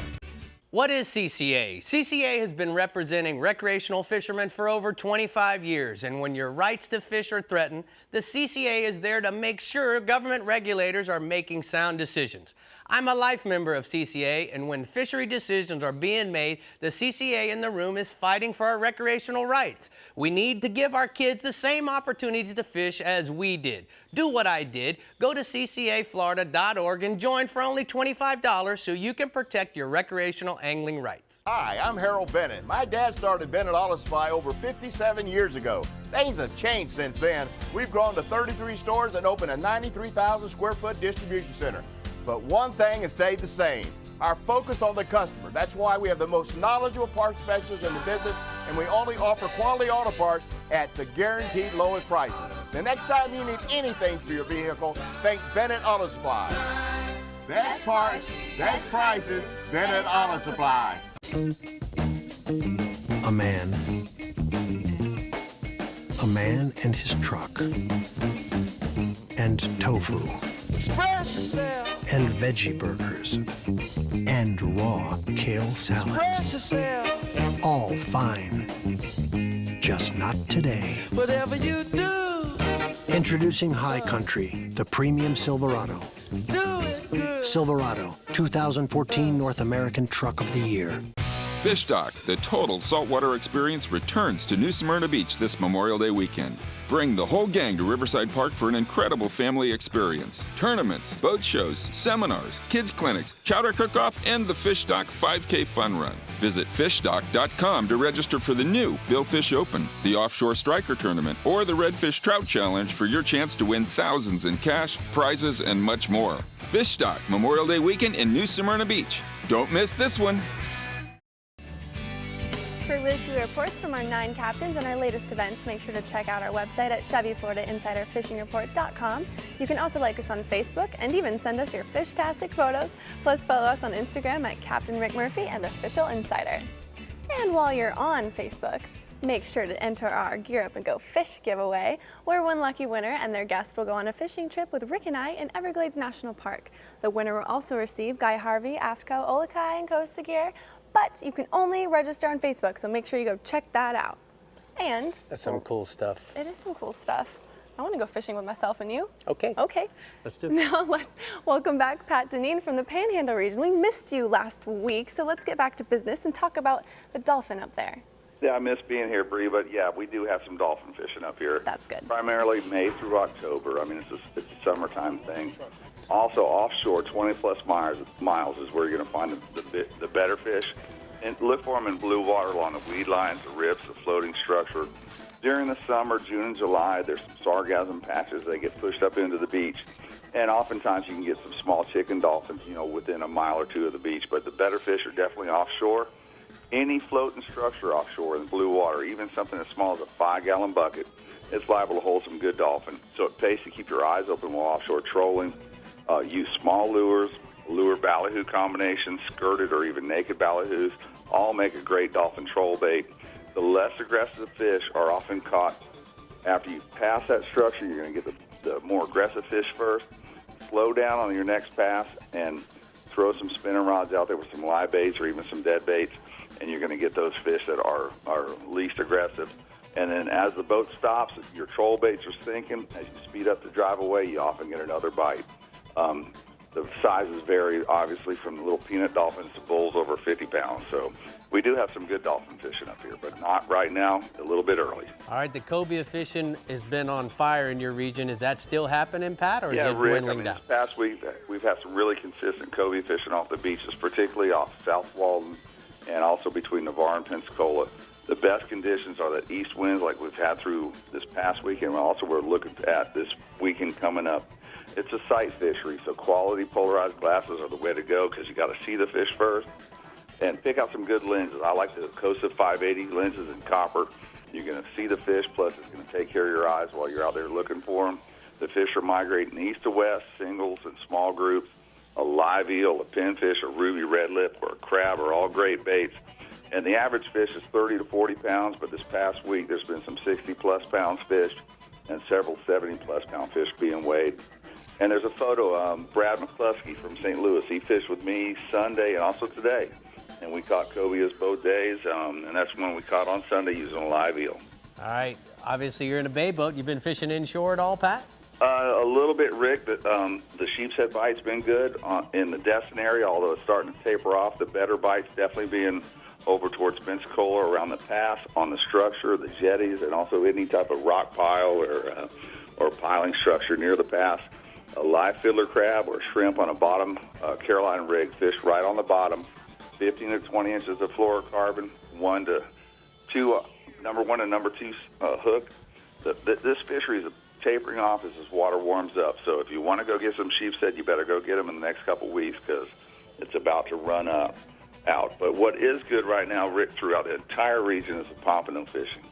What is CCA? CCA has been representing recreational fishermen for over 25 years, and when your rights to fish are threatened, the CCA is there to make sure government regulators are making sound decisions. I'm a life member of CCA, and when fishery decisions are being made, the CCA in the room is fighting for our recreational rights. We need to give our kids the same opportunities to fish as we did. Do what I did. Go to ccaflorida.org and join for only $25 so you can protect your recreational angling rights. Hi, I'm Harold Bennett. My dad started Bennett Auto Supply over 57 years ago. Things have changed since then. We've grown to 33 stores and opened a 93,000 square foot distribution center. But one thing has stayed the same, our focus on the customer. That's why we have the most knowledgeable parts specialists in the business, and we only offer quality auto parts at the guaranteed lowest prices. The next time you need anything for your vehicle, think Bennett Auto Supply. Best parts, best prices, Bennett Auto Supply. A man and his truck, and tofu, and veggie burgers, and raw kale salads. All fine, just not today. Whatever you do, Introducing High Country, the premium Silverado. Silverado, 2014 North American Truck of the Year. Fish Dock, the total saltwater experience, returns to New Smyrna Beach this Memorial Day weekend. Bring the whole gang to Riverside Park for an incredible family experience. Tournaments, boat shows, seminars, kids clinics, chowder cook-off, and the Fish Dock 5K Fun Run. Visit fishdock.com to register for the new Bill Fish Open, the Offshore Striker Tournament, or the Redfish Trout Challenge for your chance to win thousands in cash, prizes, and much more. Fish Dock, Memorial Day weekend in New Smyrna Beach. Don't miss this one. For weekly reports from our 9 captains and our latest events, make sure to check out our website at ChevyFloridaInsiderFishingReport.com. You can also like us on Facebook and even send us your fish-tastic photos. Plus, follow us on Instagram at Captain Rick Murphy and Official Insider. And while you're on Facebook, make sure to enter our Gear Up and Go Fish giveaway, where one lucky winner and their guest will go on a fishing trip with Rick and I in Everglades National Park. The winner will also receive Guy Harvey, AFTCO, Olokai, and Costa Gear. But you can only register on Facebook, so make sure you go check that out. And that's some cool stuff. It is some cool stuff. I want to go fishing with myself and you. Okay. Okay. Let's do it. Now let's welcome back Pat Deneen from the Panhandle region. We missed you last week, so let's get back to business and talk about the dolphin up there. Yeah, I miss being here, Brie, but yeah, we do have some dolphin fishing up here. That's good. Primarily May through October. I mean, it's a summertime thing. Also, offshore, 20-plus miles is where you're going to find the better fish. And look for them in blue water along the weed lines, the rips, the floating structure. During the summer, June and July, there's some sargassum patches. They get pushed up into the beach. And oftentimes you can get some small chicken dolphins, within a mile or two of the beach. But the better fish are definitely offshore. Any floating structure offshore in blue water, even something as small as a 5-gallon bucket, it's liable to hold some good dolphin. So it pays to keep your eyes open while offshore trolling. Use small lures, lure ballyhoo combinations, skirted or even naked ballyhoos, all make a great dolphin troll bait. The less aggressive fish are often caught after you pass that structure. You're going to get the more aggressive fish first. Slow down on your next pass and throw some spinning rods out there with some live baits or even some dead baits, and you're going to get those fish that are least aggressive. And then as the boat stops, if your troll baits are sinking, as you speed up to drive away, you often get another bite. The sizes vary, obviously, from the little peanut dolphins to bulls over 50 pounds. So we do have some good dolphin fishing up here, but not right now, a little bit early. All right, the cobia fishing has been on fire in your region. Is that still happening, Pat, or is it Rick, dwindling down? This past week, we've had some really consistent cobia fishing off the beaches, particularly off South Walden and also between Navarre and Pensacola. The best conditions are that east winds like we've had through this past weekend. Also, we're looking at this weekend coming up. It's a sight fishery, so quality polarized glasses are the way to go because you got to see the fish first. And pick out some good lenses. I like the Cosa 580 lenses in copper. You're going to see the fish, plus it's going to take care of your eyes while you're out there looking for them. The fish are migrating east to west, singles and small groups. A live eel, a pinfish, a ruby red lip, or a crab are all great baits. And the average fish is 30 to 40 pounds, but this past week there's been some 60-plus pounds fished and several 70-plus pound fish being weighed. And there's a photo of Brad McCluskey from St. Louis. He fished with me Sunday and also today. And we caught cobias both days, and that's when we caught on Sunday using a live eel. All right. Obviously, you're in a bay boat. You've been fishing inshore at all, Pat? A little bit, Rick. The sheep's head bite's been good in the Destin area, although it's starting to taper off. The better bite's definitely being over towards Pensacola, around the pass, on the structure, the jetties, and also any type of rock pile or piling structure near the pass. A live fiddler crab or shrimp on a bottom Carolina rig, fish right on the bottom, 15 to 20 inches of fluorocarbon, number one and number two hook. This fishery is tapering off as this water warms up. So if you want to go get some sheepshead, you better go get them in the next couple weeks because it's about to run out. But what is good right now, Rick, throughout the entire region is the pompano fishing.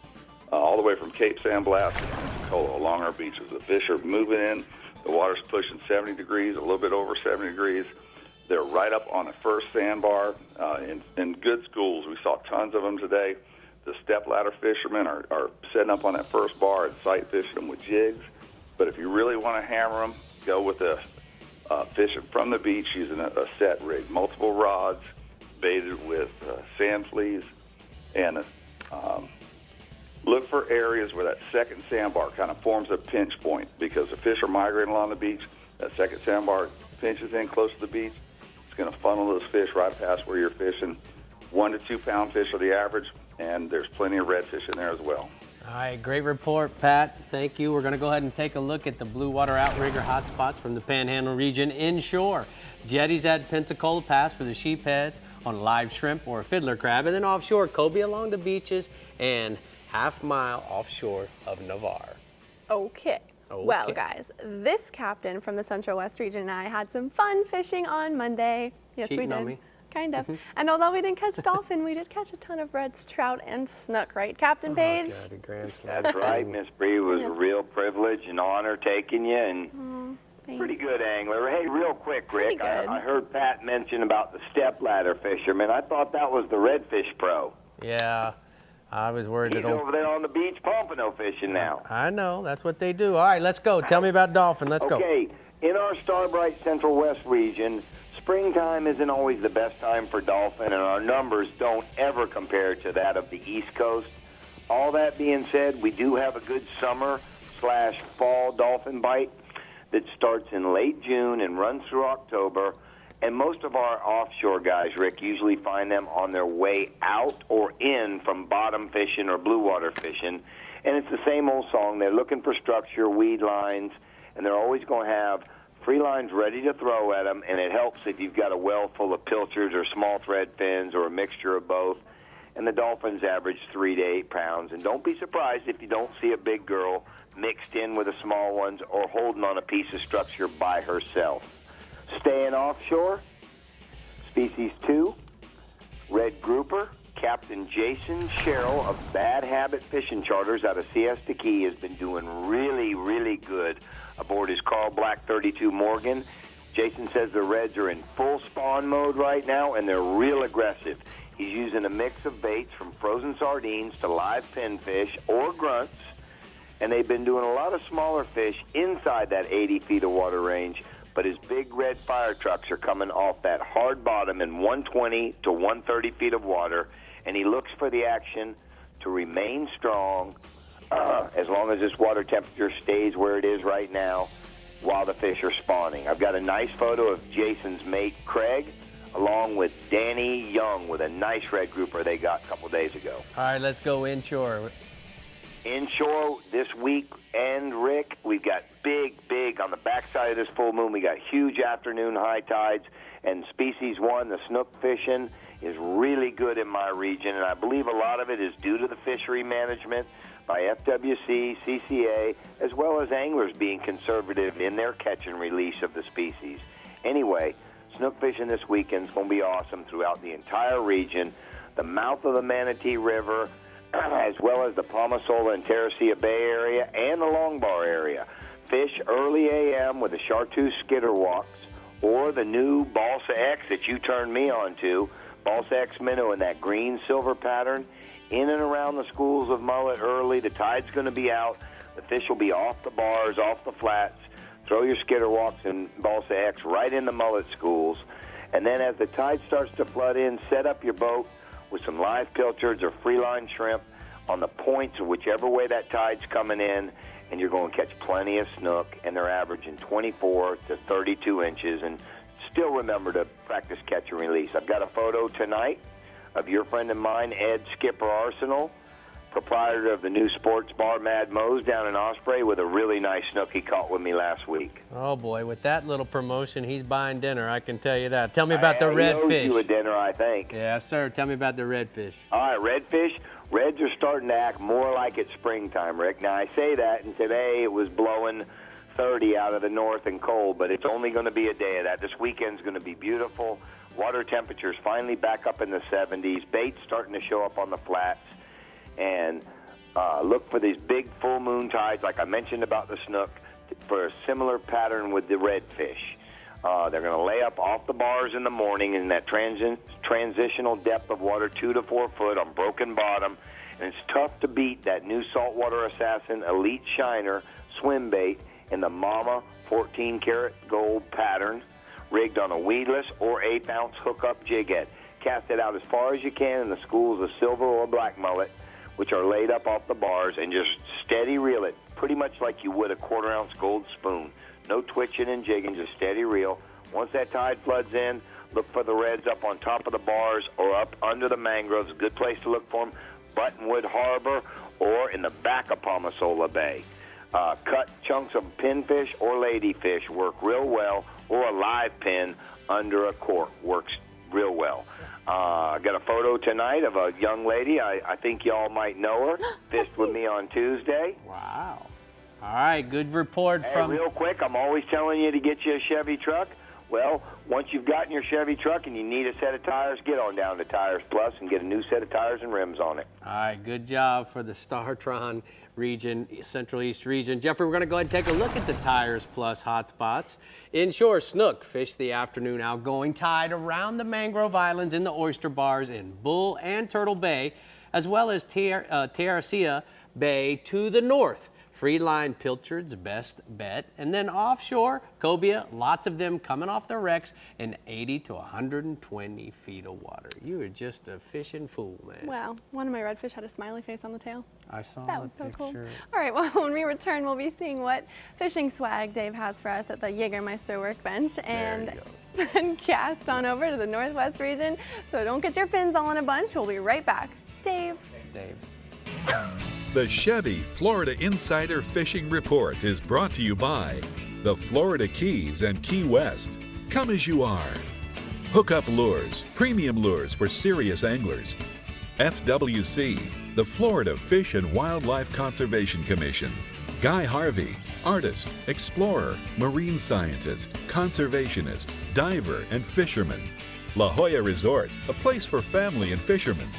All the way from Cape San Blas to Pensacola along our beaches. The fish are moving in. The water's pushing 70 degrees, a little bit over 70 degrees. They're right up on the first sandbar in good schools. We saw tons of them today. The stepladder fishermen are setting up on that first bar and sight fishing them with jigs. But if you really want to hammer them, go with a fishing from the beach using a set rig, multiple rods, baited with sand fleas and look for areas where that second sandbar kind of forms a pinch point, because the fish are migrating along the beach. That second sandbar pinches in close to the beach. It's going to funnel those fish right past where you're fishing. 1 to 2 pound fish are the average, and there's plenty of redfish in there as well. All right, great report, Pat. Thank you. We're going to go ahead and take a look at the blue water outrigger hotspots from the Panhandle region inshore. Jetties at Pensacola Pass for the sheepheads on live shrimp or fiddler crab, and then offshore, Kobe along the beaches and half-mile offshore of Navarre. Okay. Well, guys, this captain from the Central West region and I had some fun fishing on Monday. Yes, we did. On me. Kind of. And although we didn't catch dolphin, we did catch a ton of reds, trout, and snook, right, Captain Page? That's right, Miss Brie. It was a real privilege and honor taking you, and pretty good angler. Hey, real quick, Rick, I heard Pat mention about the stepladder fisherman. I thought that was the redfish pro. Yeah. I was worried. He's over there on the beach pompano fishing now. I know. That's what they do. All right, let's go. Tell me about dolphin. Let's go. Okay. In our Starbright Central West region, springtime isn't always the best time for dolphin, and our numbers don't ever compare to that of the East Coast. All that being said, we do have a good summer/fall dolphin bite that starts in late June and runs through October. And most of our offshore guys, Rick, usually find them on their way out or in from bottom fishing or blue water fishing. And it's the same old song. They're looking for structure, weed lines, and they're always going to have free lines ready to throw at them. And it helps if you've got a well full of pilchards or small thread fins or a mixture of both. And the dolphins average 3 to 8 pounds. And don't be surprised if you don't see a big girl mixed in with the small ones or holding on a piece of structure by herself. Staying offshore, species 2, red grouper. Captain Jason Sherrill of Bad Habit Fishing Charters out of Siesta Key has been doing really, really good aboard his Carl Black 32 Morgan. Jason says the reds are in full spawn mode right now, and they're real aggressive. He's using a mix of baits from frozen sardines to live pinfish or grunts, and they've been doing a lot of smaller fish inside that 80 feet of water range. But his big red fire trucks are coming off that hard bottom in 120 to 130 feet of water, and he looks for the action to remain strong as long as this water temperature stays where it is right now while the fish are spawning. I've got a nice photo of Jason's mate, Craig, along with Danny Young with a nice red grouper they got a couple days ago. All right, let's go inshore. Inshore this weekend, Rick, we've got big on the backside of this full moon. We got huge afternoon high tides, and species 1, the snook fishing, is really good in my region, and I believe a lot of it is due to the fishery management by FWC, CCA, as well as anglers being conservative in their catch and release of the species. Anyway, snook fishing this weekend is going to be awesome throughout the entire region. The mouth of the Manatee River, as well as the Palmasola and Teresita Bay area and the Long Bar area. Fish early a.m. with the Chartreuse Skitter Walks or the new Balsa X that you turned me on to, Balsa X Minnow in that green-silver pattern, in and around the schools of mullet early. The tide's going to be out. The fish will be off the bars, off the flats. Throw your Skitter Walks and Balsa X right in the mullet schools. And then as the tide starts to flood in, set up your boat with some live pilchards or free-line shrimp on the points of whichever way that tide's coming in, and you're going to catch plenty of snook, and they're averaging 24 to 32 inches. And still remember to practice catch and release. I've got a photo tonight of your friend of mine, Ed Skipper Arsenal, proprietor of the new sports bar Mad Mo's down in Osprey, with a really nice snook he caught with me last week. Oh, boy, with that little promotion, he's buying dinner, I can tell you that. Tell me about the redfish. He owes you a dinner, I think. Yes, sir. Tell me about the redfish. All right, redfish. Reds are starting to act more like it's springtime, Rick. Now, I say that, and today it was blowing 30 out of the north and cold, but it's only going to be a day of that. This weekend's going to be beautiful. Water temperatures finally back up in the 70s. Bait's starting to show up on the flats. And look for these big full moon tides, like I mentioned about the snook, for a similar pattern with the redfish. They're going to lay up off the bars in the morning in that transitional depth of water, 2 to 4 foot on broken bottom. And it's tough to beat that new Saltwater Assassin Elite Shiner swim bait in the Mama 14-karat gold pattern, rigged on a weedless or 8-ounce hookup jig head. Cast it out as far as you can in the schools of silver or black mullet which are laid up off the bars, and just steady reel it, pretty much like you would a quarter-ounce gold spoon. No twitching and jigging, just steady reel. Once that tide floods in, look for the reds up on top of the bars or up under the mangroves. A good place to look for them, Buttonwood Harbor or in the back of Palmasola Bay. Cut chunks of pinfish or ladyfish work real well, or a live pin under a cork works real well. I got a photo tonight of a young lady. I think y'all might know her. Fished with me on Tuesday. Wow. All right, good report from... Hey, real quick, I'm always telling you to get you a Chevy truck. Well, once you've gotten your Chevy truck and you need a set of tires, get on down to Tires Plus and get a new set of tires and rims on it. All right, good job for the Startron region, Central East region. Jeffrey, we're going to go ahead and take a look at the Tires Plus hotspots. Inshore snook fish the afternoon outgoing tide around the mangrove islands in the oyster bars in Bull and Turtle Bay, as well as Terracea Bay to the north. Free line pilchards, best bet. And then offshore, cobia, lots of them coming off their wrecks in 80 to 120 feet of water. You are just a fishing fool, man. Wow, one of my redfish had a smiley face on the tail. I saw that. Was so picture. Cool. All right, well, when we return, we'll be seeing what fishing swag Dave has for us at the Jägermeister workbench and then cast on over to the Northwest region. So don't get your fins all in a bunch. We'll be right back. Dave. The Chevy Florida Insider Fishing Report is brought to you by the Florida Keys and Key West. Come as you are. Hookup Lures, premium lures for serious anglers. FWC, the Florida Fish and Wildlife Conservation Commission. Guy Harvey, artist, explorer, marine scientist, conservationist, diver, and fisherman. La Jolla Resort, a place for family and fishermen.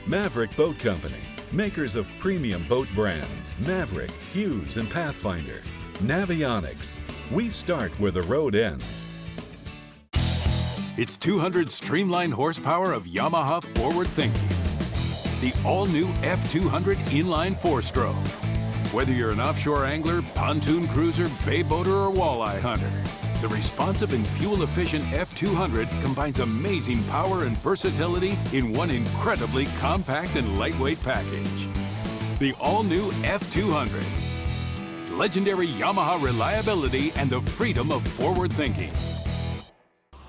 Maverick Boat Company, makers of premium boat brands, Maverick, Hughes, and Pathfinder. Navionics, we start where the road ends. It's 200 streamlined horsepower of Yamaha forward thinking. The all-new F200 inline four-stroke. Whether you're an offshore angler, pontoon cruiser, bay boater, or walleye hunter, the responsive and fuel-efficient F200 combines amazing power and versatility in one incredibly compact and lightweight package. The all-new F200. Legendary Yamaha reliability and the freedom of forward thinking.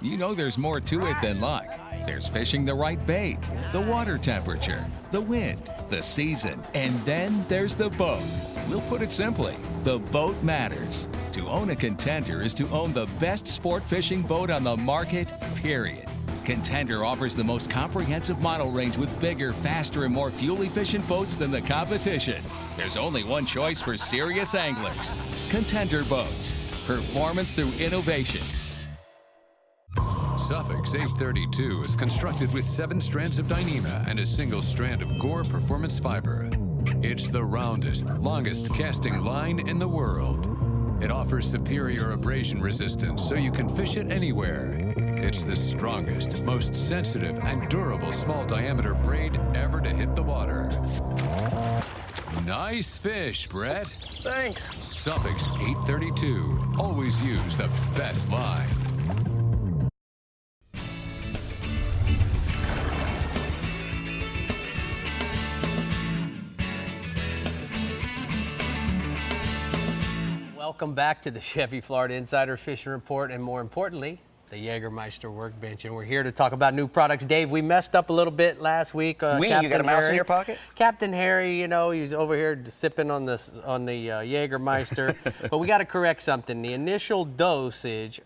You know there's more to it than luck. There's fishing the right bait, the water temperature, the wind, the season, and then there's the boat. We'll put it simply, the boat matters. To own a Contender is to own the best sport fishing boat on the market, period. Contender offers the most comprehensive model range with bigger, faster, and more fuel-efficient boats than the competition. There's only one choice for serious anglers. Contender Boats. Performance through innovation. Suffix 832 is constructed with 7 strands of Dyneema and a single strand of Gore Performance Fiber. It's the roundest, longest casting line in the world. It offers superior abrasion resistance so you can fish it anywhere. It's the strongest, most sensitive, and durable small diameter braid ever to hit the water. Nice fish, Brett. Thanks. Suffix 832. Always use the best line. Welcome back to the Chevy Florida Insider Fishing Report, and more importantly, the Jägermeister workbench. And we're here to talk about new products. Dave, we messed up a little bit last week. You got a mouse in your pocket? Captain Harry, you know, he's over here sipping on the Jägermeister. But we got to correct something. The initial dosage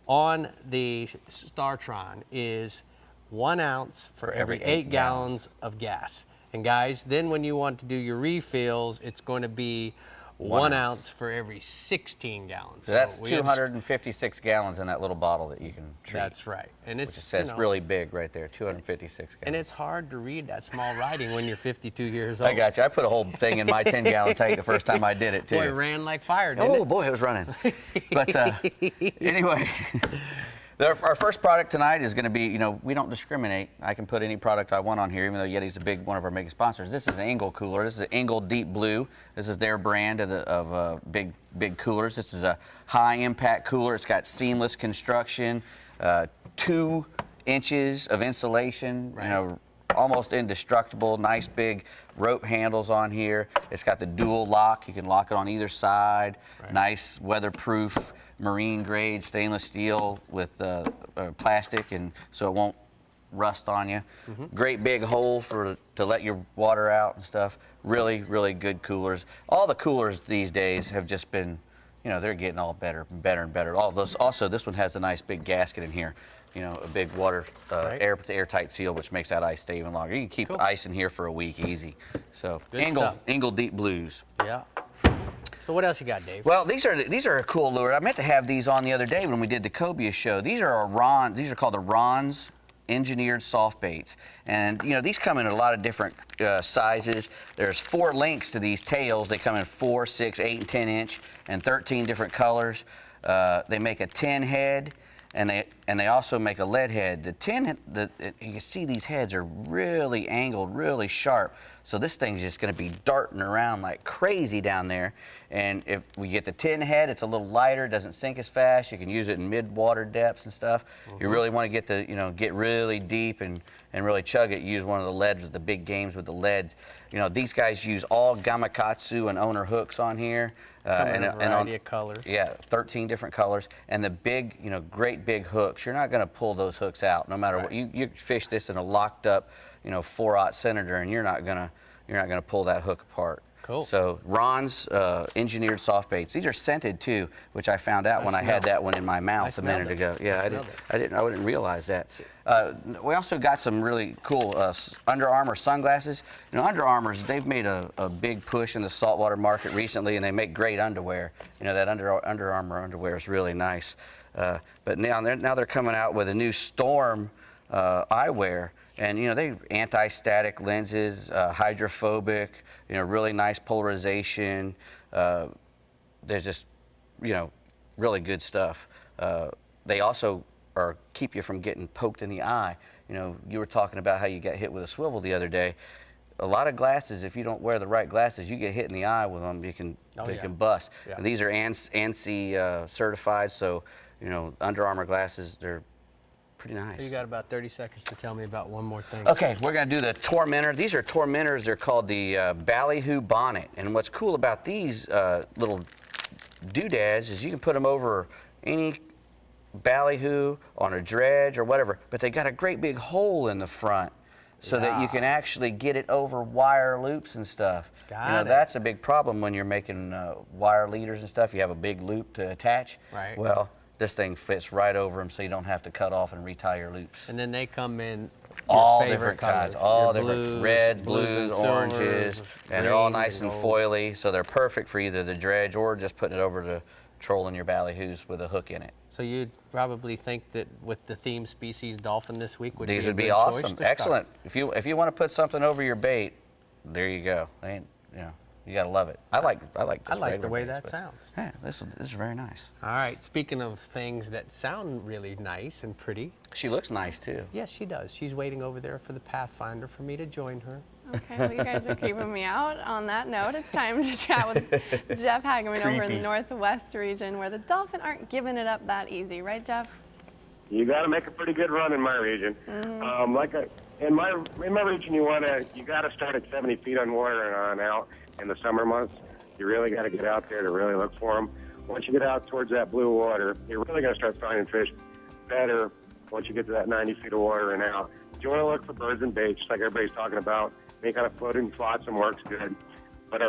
on the Startron is 1 ounce for every 8 gallons of gas. And guys, then when you want to do your refills, it's going to be 1 ounce for every 16 gallons. So that's 256 gallons in that little bottle that you can treat. That's right. And it's, which it says really big right there, 256 gallons. And it's hard to read that small writing when you're 52 years old. I got you. I put a whole thing in my 10-gallon tank the first time I did it, too. Boy, it ran like fire, didn't it? Oh, boy, it was running. But anyway, our first product tonight is going to be, you know, we don't discriminate. I can put any product I want on here, even though Yeti's one of our biggest sponsors. This is an Engel cooler. This is an Engel Deep Blue. This is their brand of big coolers. This is a high-impact cooler. It's got seamless construction, 2 inches of insulation, you know, almost indestructible. Nice big rope handles on here. It's got the dual lock. You can lock it on either side. Right. Nice weatherproof marine grade stainless steel with plastic, and so it won't rust on you. Great big hole to let your water out and stuff. Really, really good coolers. All the coolers these days have just been, they're getting all better and better and better. Also, this one has a nice big gasket in here. A big water airtight seal, which makes that ice stay even longer. You can keep ice in here for a week easy. So Engel Deep Blues. Yeah. So what else you got, Dave? Well, these are a cool lure. I meant to have these on the other day when we did the cobia show. These are called the Ron's engineered soft baits, and these come in a lot of different sizes. There's 4 lengths to these tails. They come in 4, 6, 8, and 10 inch, and 13 different colors. They make a 10 head, and they also make a lead head. The 10, you can see these heads are really angled, really sharp. So this thing's just going to be darting around like crazy down there. And if we get the 10 head, it's a little lighter, doesn't sink as fast. You can use it in mid-water depths and stuff. You really want to get really deep and really chug it. Use one of the leads with the big games with the leads. These guys use all Gamakatsu and owner hooks on here. And a variety of colors. Yeah, 13 different colors. And the big, great big hooks. You're not going to pull those hooks out no matter what. You fish this in a locked up, 4/0 Senator, and you're not gonna pull that hook apart. Cool. So Ron's engineered soft baits. These are scented too, which I found out when I had that one in my mouth a minute ago. Yeah, I didn't realize that. We also got some really cool Under Armour sunglasses. Under Armour's, they've made a big push in the saltwater market recently, and they make great underwear. That Under Armour underwear is really nice. But now they're coming out with a new Storm eyewear. And they anti-static lenses, hydrophobic, really nice polarization. There's just, really good stuff. They also keep you from getting poked in the eye. You were talking about how you got hit with a swivel the other day. A lot of glasses, if you don't wear the right glasses, you get hit in the eye with them, they can bust. Yeah. And these are ANSI certified, so Under Armour glasses, they're pretty nice. So you got about 30 seconds to tell me about one more thing. Okay, we're going to do the Tormentor. These are Tormentors. They're called the Ballyhoo Bonnet. And what's cool about these little doodads is you can put them over any ballyhoo on a dredge or whatever, but they got a great big hole in the front so that you can actually get it over wire loops and stuff. That's a big problem when you're making wire leaders and stuff. You have a big loop to attach. Right. Well, this thing fits right over them, so you don't have to cut off and retie your loops. And then they come in all different kinds, all different reds, blues, oranges, and they're all nice and foily, so they're perfect for either the dredge or just putting it over to trolling your ballyhoos with a hook in it. So you'd probably think that with the theme species dolphin this week would these would be awesome, excellent. If you want to put something over your bait, there you go. You gotta love it. I like the way that sounds. Yeah, this is very nice. All right, speaking of things that sound really nice and pretty. She looks nice too. Yes, she does. She's waiting over there for the Pathfinder for me to join her. Okay, well, you guys are keeping me out. On that note, it's time to chat with Jeff Hageman over in the Northwest region, where the Dolphin aren't giving it up that easy, right, Jeff? You got to make a pretty good run in my region. In my region, you got to start at 70 feet on water and on out. In the summer months, you really got to get out there to really look for them. Once you get out towards that blue water, you're really going to start finding fish better once you get to that 90 feet of water and out. You want to look for birds and baits, like everybody's talking about. Any kind of floating flotsam works good. But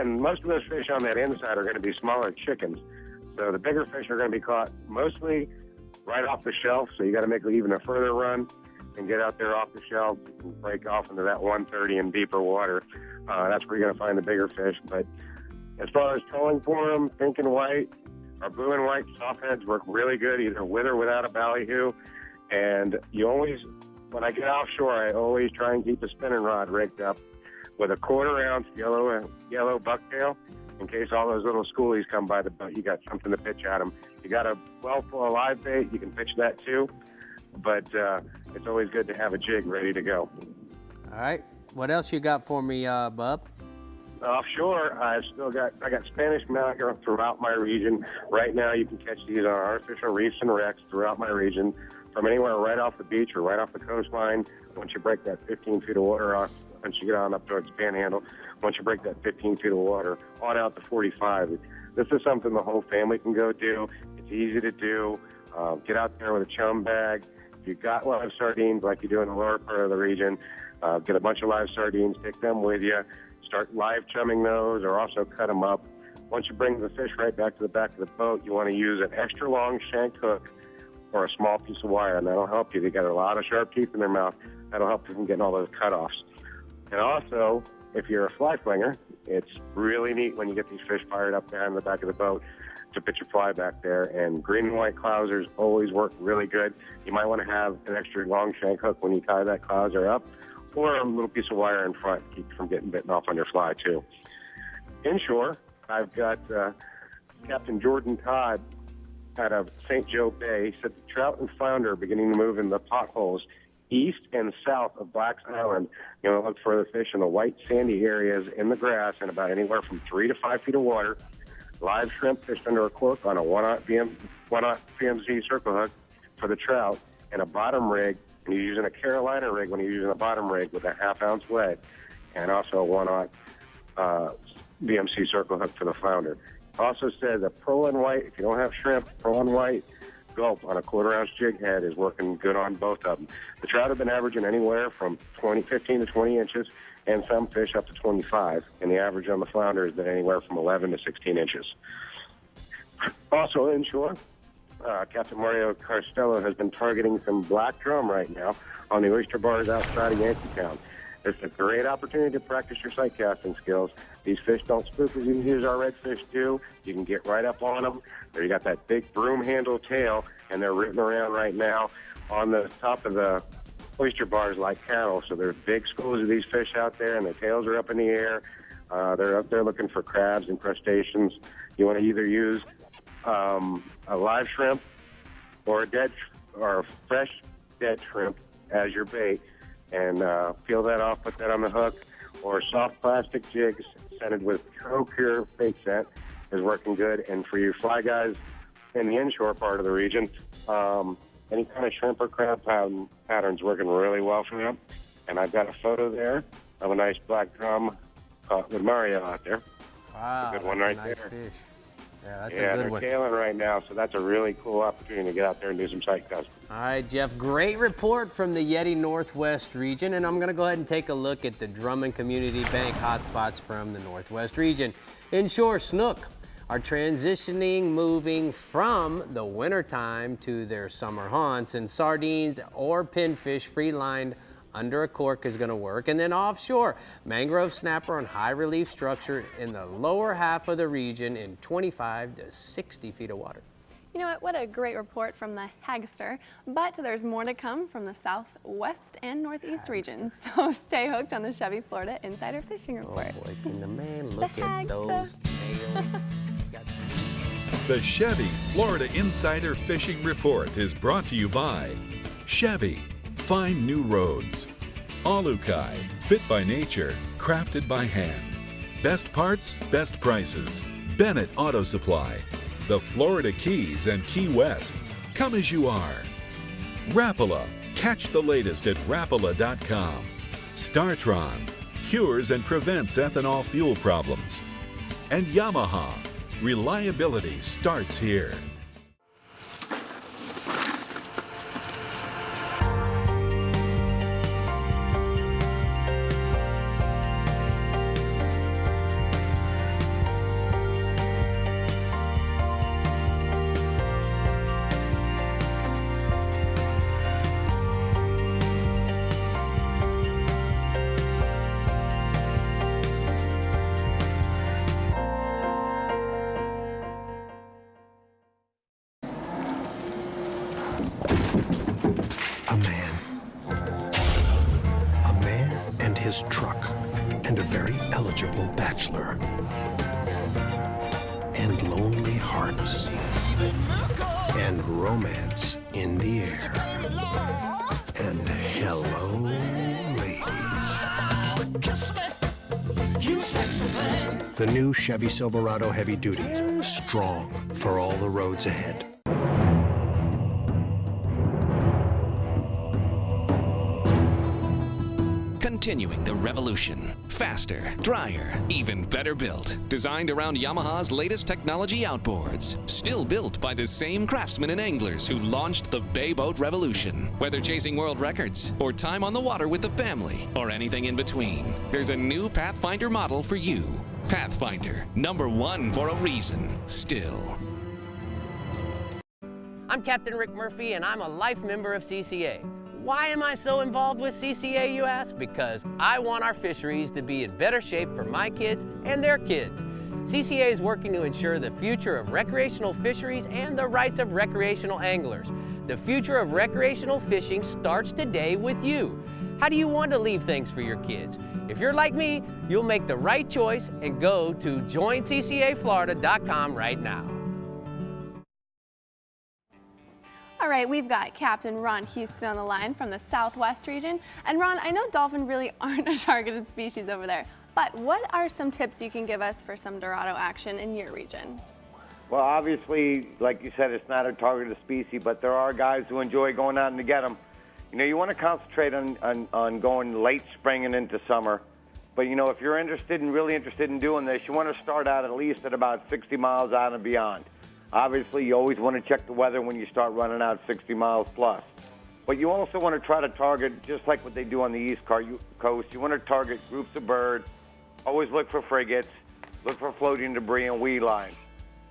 most of those fish on that inside are going to be smaller chickens. So the bigger fish are going to be caught mostly right off the shelf. So you got to make even a further run and get out there off the shelf and break off into that 130 and deeper water. That's where you're going to find the bigger fish. But as far as trolling for them, pink and white or blue and white softheads work really good, either with or without a ballyhoo. And when I get offshore, I always try and keep a spinning rod rigged up with a 1/4 ounce yellow bucktail in case all those little schoolies come by the boat. You got something to pitch at them. You got a well full of live bait, you can pitch that too. But it's always good to have a jig ready to go. All right. What else you got for me, Bub? Offshore, I got Spanish mackerel throughout my region. Right now, you can catch these on artificial reefs and wrecks throughout my region, from anywhere right off the beach or right off the coastline. Once you break that 15 feet of water off, once you get on up towards Panhandle, once you break that 15 feet of water, on out to 45. This is something the whole family can go do. It's easy to do. Get out there with a chum bag. If you've got live sardines like you do in the lower part of the region, get a bunch of live sardines, take them with you. Start live chumming those, or also cut them up. Once you bring the fish right back to the back of the boat, you want to use an extra long shank hook or a small piece of wire, and that'll help you. They got a lot of sharp teeth in their mouth. That'll help you from getting all those cutoffs. And also, if you're a fly flinger, it's really neat when you get these fish fired up behind the back of the boat to put your fly back there. And green and white clousers always work really good. You might want to have an extra long shank hook when you tie that clouser up, or a little piece of wire in front to keep you from getting bitten off on your fly, too. Inshore, I've got Captain Jordan Todd out of St. Joe Bay. He said the trout and flounder are beginning to move in the potholes east and south of Black's Island. You know, look for the fish in the white sandy areas in the grass and about anywhere from 3 to 5 feet of water. Live shrimp fished under a cork on a 1/0 PMC circle hook for the trout, and a bottom rig. And you're using a Carolina rig when you're using a bottom rig with a 1/2 ounce lead, and also a 1/0 BMC circle hook for the flounder. Also says a pearl and white, if you don't have shrimp, pearl and white gulp on a 1/4 ounce jig head is working good on both of them. The trout have been averaging anywhere from 15 to 20 inches, and some fish up to 25. And the average on the flounder has been anywhere from 11 to 16 inches. Also inshore, Captain Mario Carstello has been targeting some black drum right now on the oyster bars outside of Yankeetown. It's a great opportunity to practice your sight casting skills. These fish don't spook as easy as our redfish do. You can get right up on them. You got that big broom handle tail, and they're rooting around right now on the top of the oyster bars like cattle. So there's big schools of these fish out there, and their tails are up in the air. They're up there looking for crabs and crustaceans. You want to either use a live shrimp or a fresh dead shrimp as your bait, and peel that off, put that on the hook, or soft plastic jigs scented with Procure bait scent is working good. And for you fly guys in the inshore part of the region, any kind of shrimp or crab pattern's working really well for them. And I've got a photo there of a nice black drum with Mario out there. Wow, that's a good one right there. Fish. Yeah, that's a Yeah, good one. they're tailing right now, so that's a really cool opportunity to get out there and do some sight casting. All right, Jeff, great report from the Yeti Northwest region, and I'm going to go ahead and take a look at the Drummond Community Bank hotspots from the Northwest region. Inshore snook are transitioning, moving from the wintertime to their summer haunts, and sardines or pinfish free-lined under a cork is going to work. And then offshore, mangrove snapper on high relief structure in the lower half of the region in 25 to 60 feet of water. You know what a great report from the Hagster, but there's more to come from the southwest and northeast regions. So stay hooked on the Chevy Florida Insider Fishing Report. Oh boy, can the man look at those tails. The Chevy Florida Insider Fishing Report is brought to you by Chevy. Find new roads. Alukai, fit by nature, crafted by hand. Best parts, best prices. Bennett Auto Supply. The Florida Keys and Key West. Come as you are. Rapala. Catch the latest at Rapala.com. Startron. Cures and prevents ethanol fuel problems. And Yamaha. Reliability starts here. his truck, and a very eligible bachelor. And lonely hearts. And romance in the air. And hello, ladies. Kiss me, you sexy man. The new Chevy Silverado Heavy Duty, strong for all the roads ahead. Continuing the revolution. Faster, drier, even better built. Designed around Yamaha's latest technology outboards. Still built by the same craftsmen and anglers who launched the Bay Boat Revolution. Whether chasing world records, or time on the water with the family, or anything in between, there's a new Pathfinder model for you. Pathfinder, #1 for a reason, still. I'm Captain Rick Murphy, and I'm a life member of CCA. Why am I so involved with CCA, you ask? Because I want our fisheries to be in better shape for my kids and their kids. CCA is working to ensure the future of recreational fisheries and the rights of recreational anglers. The future of recreational fishing starts today with you. How do you want to leave things for your kids? If you're like me, you'll make the right choice and go to joinccaflorida.com right now. All right, we've got Captain Ron Houston on the line from the Southwest region. And Ron, I know dolphin really aren't a targeted species over there, but what are some tips you can give us for some Dorado action in your region? Well, obviously, like you said, it's not a targeted species, but there are guys who enjoy going out and to get them. You know, you want to concentrate on going late spring and into summer. But, you know, if you're really interested in doing this, you want to start out at least at about 60 miles out and beyond. Obviously, you always want to check the weather when you start running out 60 miles plus. But you also want to try to target, just like what they do on the East Coast, you want to target groups of birds. Always look for frigates, look for floating debris and weed lines.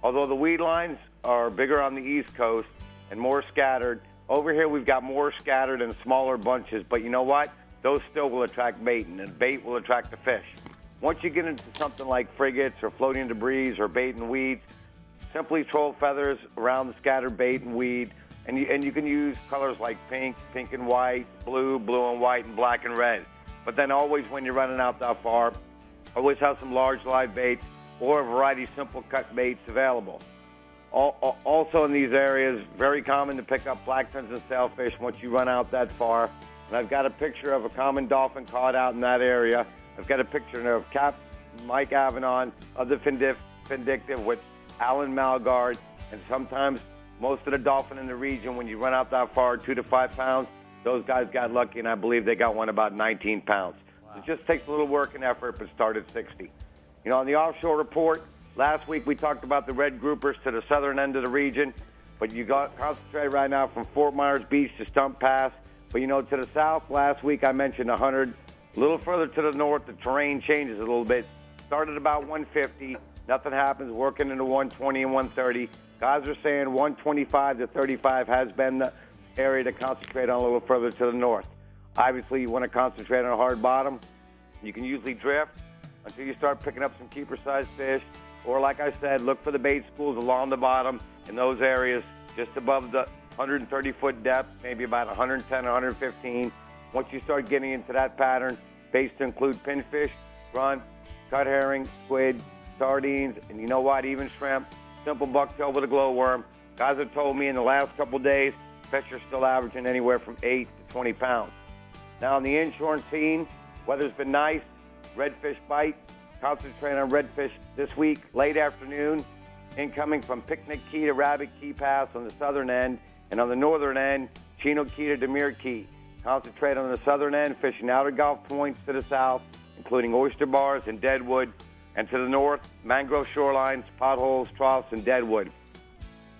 Although the weed lines are bigger on the East Coast and more scattered, over here we've got more scattered and smaller bunches. But you know what? Those still will attract bait, and bait will attract the fish. Once you get into something like frigates or floating debris or bait and weeds, simply throw feathers around the scattered bait and weed, and you can use colors like pink, pink and white, blue, blue and white, and black and red. But then always, when you're running out that far, always have some large live baits or a variety of simple cut baits available. Also in these areas, very common to pick up plankton and sailfish once you run out that far. And I've got a picture of a common dolphin caught out in that area. I've got a picture of Captain Mike Avenon of the Vindictive with Alan Malgard, and sometimes most of the dolphin in the region, when you run out that far, 2 to 5 pounds, those guys got lucky, and I believe they got one about 19 pounds. Wow. It just takes a little work and effort, but start at 60. You know, on the offshore report, last week we talked about the red groupers to the southern end of the region, but you got concentrate right now from Fort Myers Beach to Stump Pass. But, you know, to the south, last week I mentioned 100. A little further to the north, the terrain changes a little bit. Started about 150. Nothing happens, working into 120 and 130. Guys are saying 125 to 35 has been the area to concentrate on a little further to the north. Obviously, you want to concentrate on a hard bottom. You can usually drift until you start picking up some keeper-sized fish. Or, like I said, look for the bait schools along the bottom in those areas just above the 130-foot depth, maybe about 110, 115. Once you start getting into that pattern, baits include pinfish, grunt, cut herring, squid, sardines, and you know what, even shrimp, simple bucktail with a glowworm. Guys have told me in the last couple of days, fish are still averaging anywhere from 8 to 20 pounds. Now on the inshore scene, weather's been nice, redfish bite, concentrate on redfish this week, late afternoon, incoming from Picnic Key to Rabbit Key Pass on the southern end, and on the northern end, Chino Key to Demir Key. Concentrate on the southern end, fishing outer Gulf points to the south, including oyster bars and deadwood, and to the north, mangrove shorelines, potholes, troughs, and deadwood.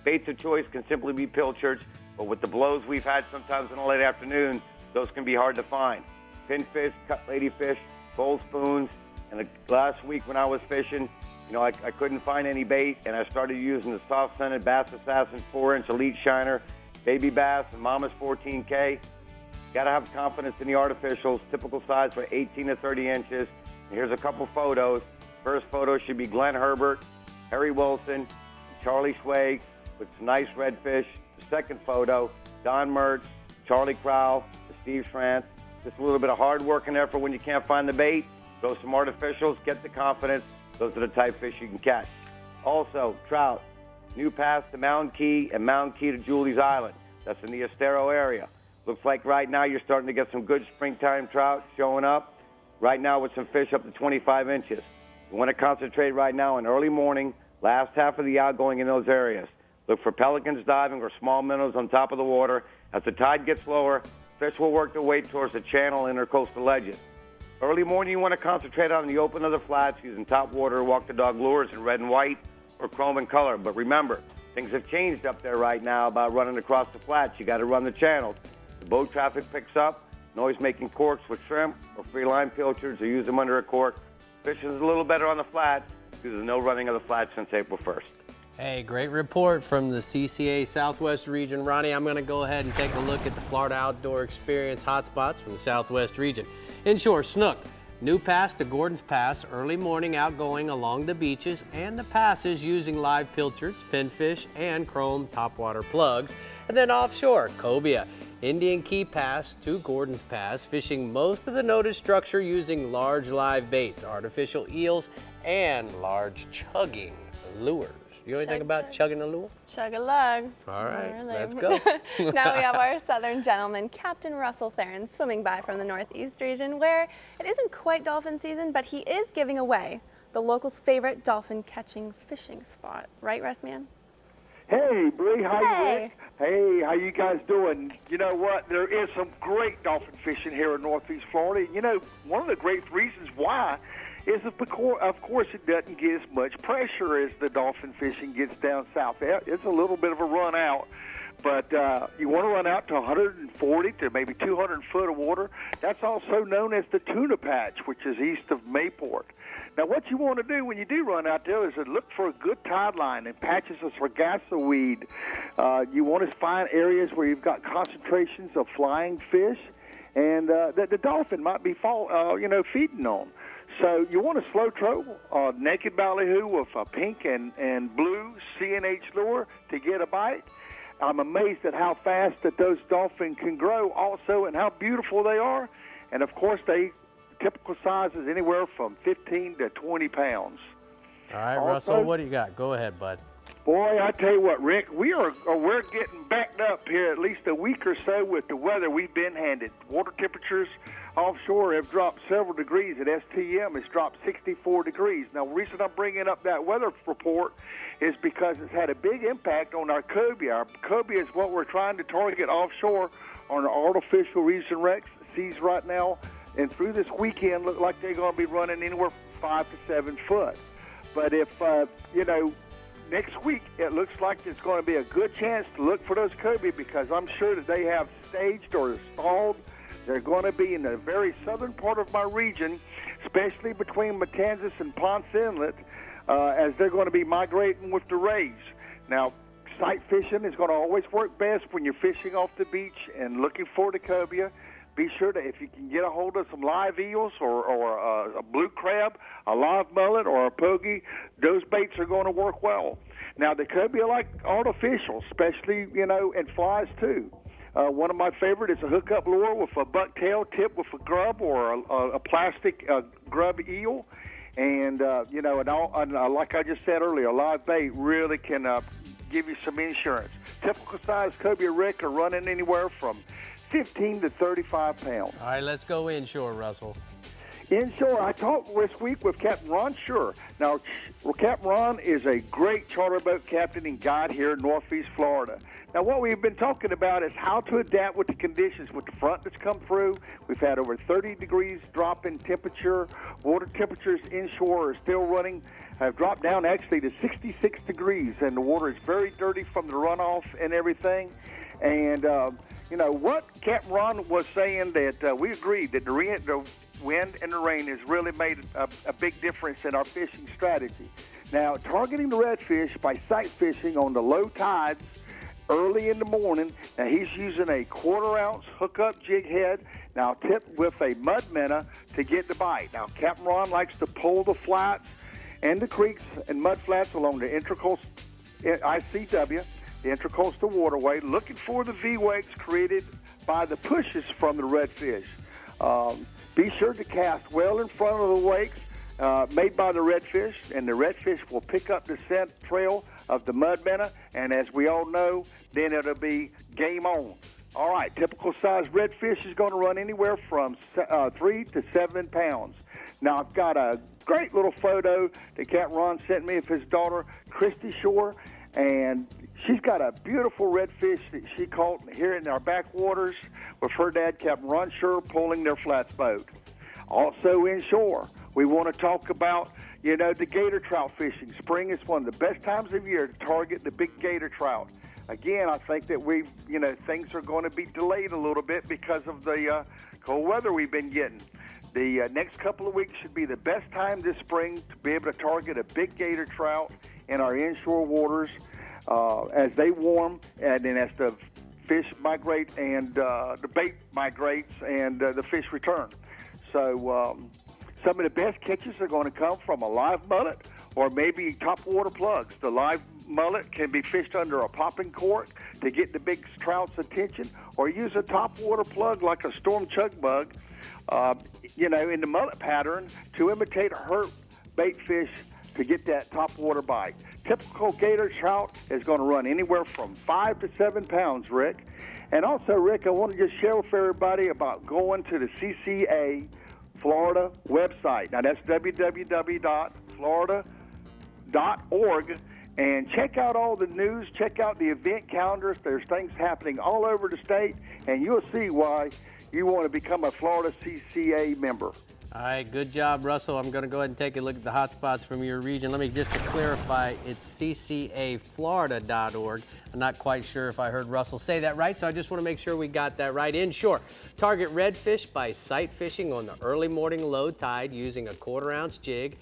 Baits of choice can simply be pilchards, but with the blows we've had sometimes in the late afternoon, those can be hard to find. Pinfish, cut ladyfish, bowl spoons, and last week when I was fishing, you know, I couldn't find any bait, and I started using the soft-scented Bass Assassin 4-inch Elite Shiner, Baby Bass, and Mama's 14K. Got to have confidence in the artificials, typical size for 18 to 30 inches. And here's a couple photos. First photo should be Glenn Herbert, Harry Wilson, and Charlie Schwag with some nice redfish. The second photo, Don Mertz, Charlie Crowell, Steve Schrantz. Just a little bit of hard work and effort when you can't find the bait. Throw some artificials, get the confidence. Those are the type fish you can catch. Also, trout, new pass to Mountain Key and Mountain Key to Julie's Island. That's in the Estero area. Looks like right now you're starting to get some good springtime trout showing up. Right now with some fish up to 25 inches. You want to concentrate right now in early morning, last half of the outgoing in those areas. Look for pelicans diving or small minnows on top of the water. As the tide gets lower, fish will work their way towards the channel and intercoastal ledges. Early morning, you want to concentrate on the open of the flats using top water walk the dog lures in red and white or chrome and color. But remember, things have changed up there right now about running across the flats. You got to run the channels. The boat traffic picks up, noise-making corks with shrimp or free line pilchards or use them under a cork. Fishing is a little better on the flats because there's no running of the flats since April 1st. Hey, great report from the CCA Southwest region. Ronnie, I'm going to go ahead and take a look at the Florida Outdoor Experience hotspots from the Southwest region. Inshore, snook, new pass to Gordon's Pass, early morning outgoing along the beaches and the passes using live pilchards, pinfish, and chrome topwater plugs. And then offshore, cobia, Indian Key Pass to Gordon's Pass, fishing most of the noted structure using large live baits, artificial eels, and large chugging lures. You know anything about chugging a lure? Chug-a-lug. All right, Really. let's go. Now we have our southern gentleman, Captain Russell Theron, swimming by from the Northeast region, where it isn't quite dolphin season, but he is giving away the locals' favorite dolphin catching fishing spot. Right, Russman? Hey, Brie, how Hey. you doing? Hey, how you guys doing? You know what? There is some great dolphin fishing here in Northeast Florida. You know, one of the great reasons why is, of course, it doesn't get as much pressure as the dolphin fishing gets down south. It's a little bit of a run out. But you want to run out to 140 to maybe 200 foot of water. That's also known as the tuna patch, which is east of Mayport. Now, what you want to do when you do run out there is to look for a good tide line and patches of sargasso weed. You want to find areas where you've got concentrations of flying fish and that the dolphin might be feeding on. So you want a slow troll, naked ballyhoo with a pink and blue CNH lure to get a bite. I'm amazed at how fast that those dolphins can grow also and how beautiful they are. And, of course, typical size is anywhere from 15 to 20 pounds. All right, Russell, what do you got? Go ahead, bud. Boy, I tell you what, Rick, we're getting backed up here at least a week or so with the weather we've been handed. Water temperatures offshore have dropped several degrees. At STM, it's dropped 64 degrees. Now, the reason I'm bringing up that weather report is because it's had a big impact on our cobia. Our cobia is what we're trying to target offshore on our artificial reefs and wrecks. Seas right now and through this weekend look like they're going to be running anywhere from 5 to 7 foot. But if, next week it looks like there's going to be a good chance to look for those cobia because I'm sure that they have staged or stalled. They're going to be in the very southern part of my region, especially between Matanzas and Ponce Inlet, as they're going to be migrating with the rays. Now, sight fishing is going to always work best when you're fishing off the beach and looking for the cobia. Be sure to, if you can get a hold of some live eels or a blue crab, a live mullet, or a pogie, those baits are going to work well. Now, the cobia like artificial, especially, and flies too. One of my favorite is a hookup lure with a bucktail tipped with a grub or a plastic grub eel. And, like I just said earlier, a live bait really can give you some insurance. Typical size cobia, Rick, are running anywhere from 15 to 35 pounds. All right, let's go inshore, Russell. Inshore, I talked this week with Captain Ron Schur. Now, Captain Ron is a great charter boat captain and guide here in Northeast Florida. Now, what we've been talking about is how to adapt with the conditions with the front that's come through. We've had over 30 degrees drop in temperature. Water temperatures inshore are still running, have dropped down actually to 66 degrees, and the water is very dirty from the runoff and everything. And, what Captain Ron was saying that we agreed that the wind and the rain has really made a big difference in our fishing strategy. Now, targeting the redfish by sight fishing on the low tides early in the morning. Now, he's using a 1/4 ounce hookup jig head, now tipped with a mud minnow to get the bite. Now, Captain Ron likes to pull the flats and the creeks and mud flats along the intracoastal ICW, the Intracoastal Waterway, looking for the V-wakes created by the pushes from the redfish. Be sure to cast well in front of the wakes made by the redfish, and the redfish will pick up the scent trail of the mud minnow, and as we all know, then it'll be game on. All right, typical size redfish is going to run anywhere from 3 to 7 pounds. Now, I've got a great little photo that Captain Ron sent me of his daughter, Christy Shore, and she's got a beautiful redfish that she caught here in our backwaters with her dad, Captain Ron Shore, pulling their flats boat. Also inshore, we want to talk about, you know, the gator trout fishing. Spring is one of the best times of year to target the big gator trout. Again, I think that things are going to be delayed a little bit because of the cold weather we've been getting. The next couple of weeks should be the best time this spring to be able to target a big gator trout in our inshore waters as they warm, and then as the fish migrate and the bait migrates and the fish return. So some of the best catches are going to come from a live mullet or maybe topwater plugs. The live mullet can be fished under a popping cork to get the big trout's attention, or use a topwater plug like a storm chug bug, in the mullet pattern to imitate a hurt bait fish to get that topwater bite. Typical gator trout is going to run anywhere from 5 to 7 pounds, Rick. And also, Rick, I want to just share with everybody about going to the CCA Florida website. Now, that's www.florida.org. And check out all the news, check out the event calendars. There's things happening all over the state, and you'll see why you want to become a Florida CCA member. All right, good job, Russell. I'm going to go ahead and take a look at the hot spots from your region. Let me just to clarify, it's ccaflorida.org. I'm not quite sure if I heard Russell say that right, so I just want to make sure we got that right. Inshore, target redfish by sight fishing on the early morning low tide using a quarter-ounce jig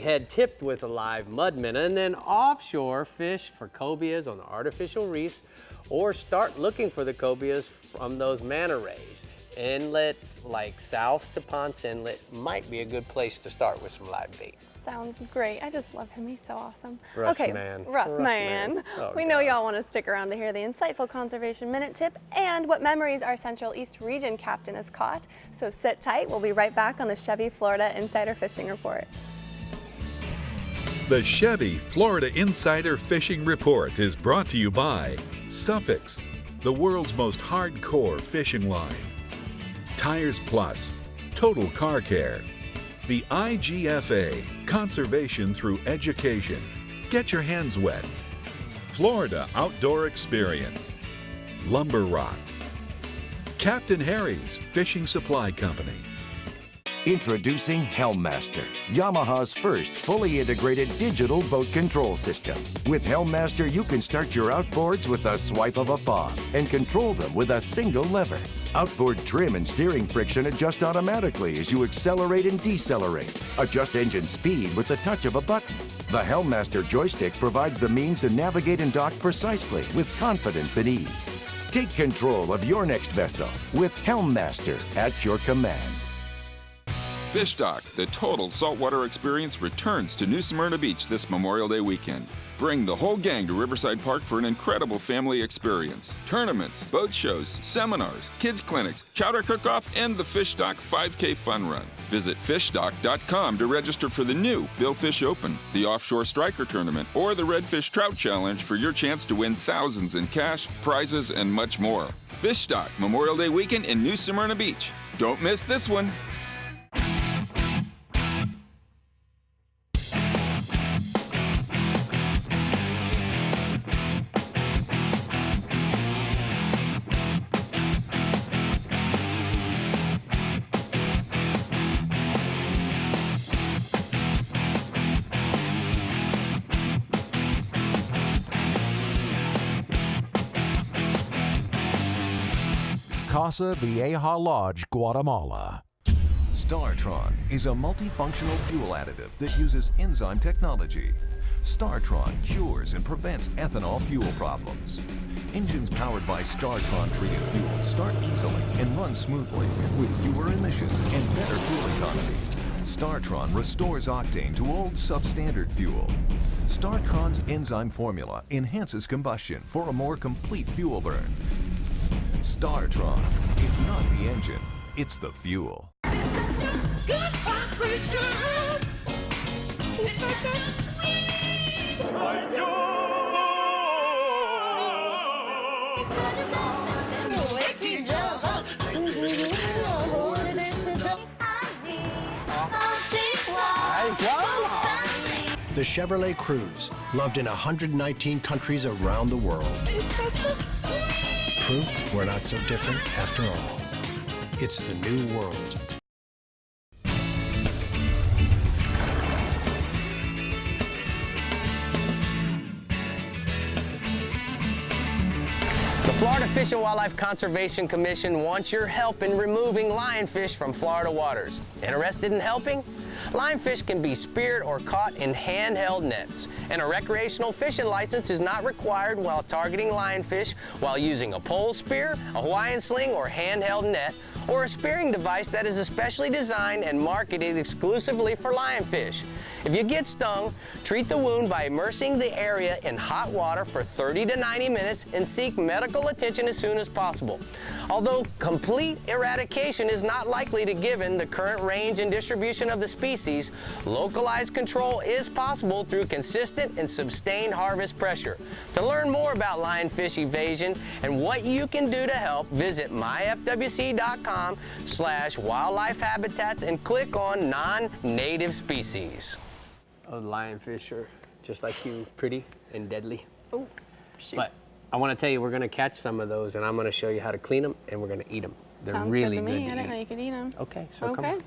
head tipped with a live mud minnow, and then offshore fish for cobias on the artificial reefs, or start looking for the cobias from those manta rays. Inlets like South to Ponce Inlet might be a good place to start with some live bait. Sounds great. I just love him. He's so awesome. Russ okay, man. Russ man. Oh, we know y'all want to stick around to hear the insightful conservation minute tip and what memories our Central East Region captain has caught. So sit tight. We'll be right back on the Chevy Florida Insider Fishing Report. The Chevy Florida Insider Fishing Report is brought to you by Suffix, the world's most hardcore fishing line. Tires Plus, Total Car Care. The IGFA, Conservation Through Education. Get your hands wet. Florida Outdoor Experience. Lumber Rock. Captain Harry's Fishing Supply Company. Introducing Helmmaster, Yamaha's first fully integrated digital boat control system. With Helmmaster, you can start your outboards with a swipe of a palm and control them with a single lever. Outboard trim and steering friction adjust automatically as you accelerate and decelerate. Adjust engine speed with the touch of a button. The Helmmaster joystick provides the means to navigate and dock precisely with confidence and ease. Take control of your next vessel with Helmmaster at your command. Fish Dock, the total saltwater experience, returns to New Smyrna Beach this Memorial Day weekend. Bring the whole gang to Riverside Park for an incredible family experience. Tournaments, boat shows, seminars, kids clinics, chowder cook-off, and the Fish Dock 5K Fun Run. Visit fishdock.com to register for the new Billfish Open, the Offshore Striker Tournament, or the Redfish Trout Challenge for your chance to win thousands in cash, prizes, and much more. Fish Dock, Memorial Day weekend in New Smyrna Beach. Don't miss this one. Casa Vieja Lodge, Guatemala. StarTron is a multifunctional fuel additive that uses enzyme technology. StarTron cures and prevents ethanol fuel problems. Engines powered by StarTron treated fuel start easily and run smoothly with fewer emissions and better fuel economy. StarTron restores octane to old substandard fuel. StarTron's enzyme formula enhances combustion for a more complete fuel burn. StarTron, it's not the engine, it's the fuel. The Chevrolet Cruze, loved in 119 countries around the world. Proof we're not so different after all. It's the new world. The Florida Fish and Wildlife Conservation Commission wants your help in removing lionfish from Florida waters. Interested in helping? Lionfish can be speared or caught in handheld nets, and a recreational fishing license is not required while targeting lionfish while using a pole spear, a Hawaiian sling, or handheld net, or a spearing device that is especially designed and marketed exclusively for lionfish. If you get stung, treat the wound by immersing the area in hot water for 30 to 90 minutes and seek medical attention as soon as possible. Although complete eradication is not likely to given the current range and distribution of the species, localized control is possible through consistent and sustained harvest pressure. To learn more about lionfish evasion and what you can do to help, visit myfwc.com/wildlife habitats and click on non-native species. Oh, lionfish are just like you, pretty and deadly. Oh, shoot. But I want to tell you, we're going to catch some of those, and I'm going to show you how to clean them, and we're going to eat them. They're Sounds really good to good me. to I didn't eat. know you could eat them. Okay, so come on.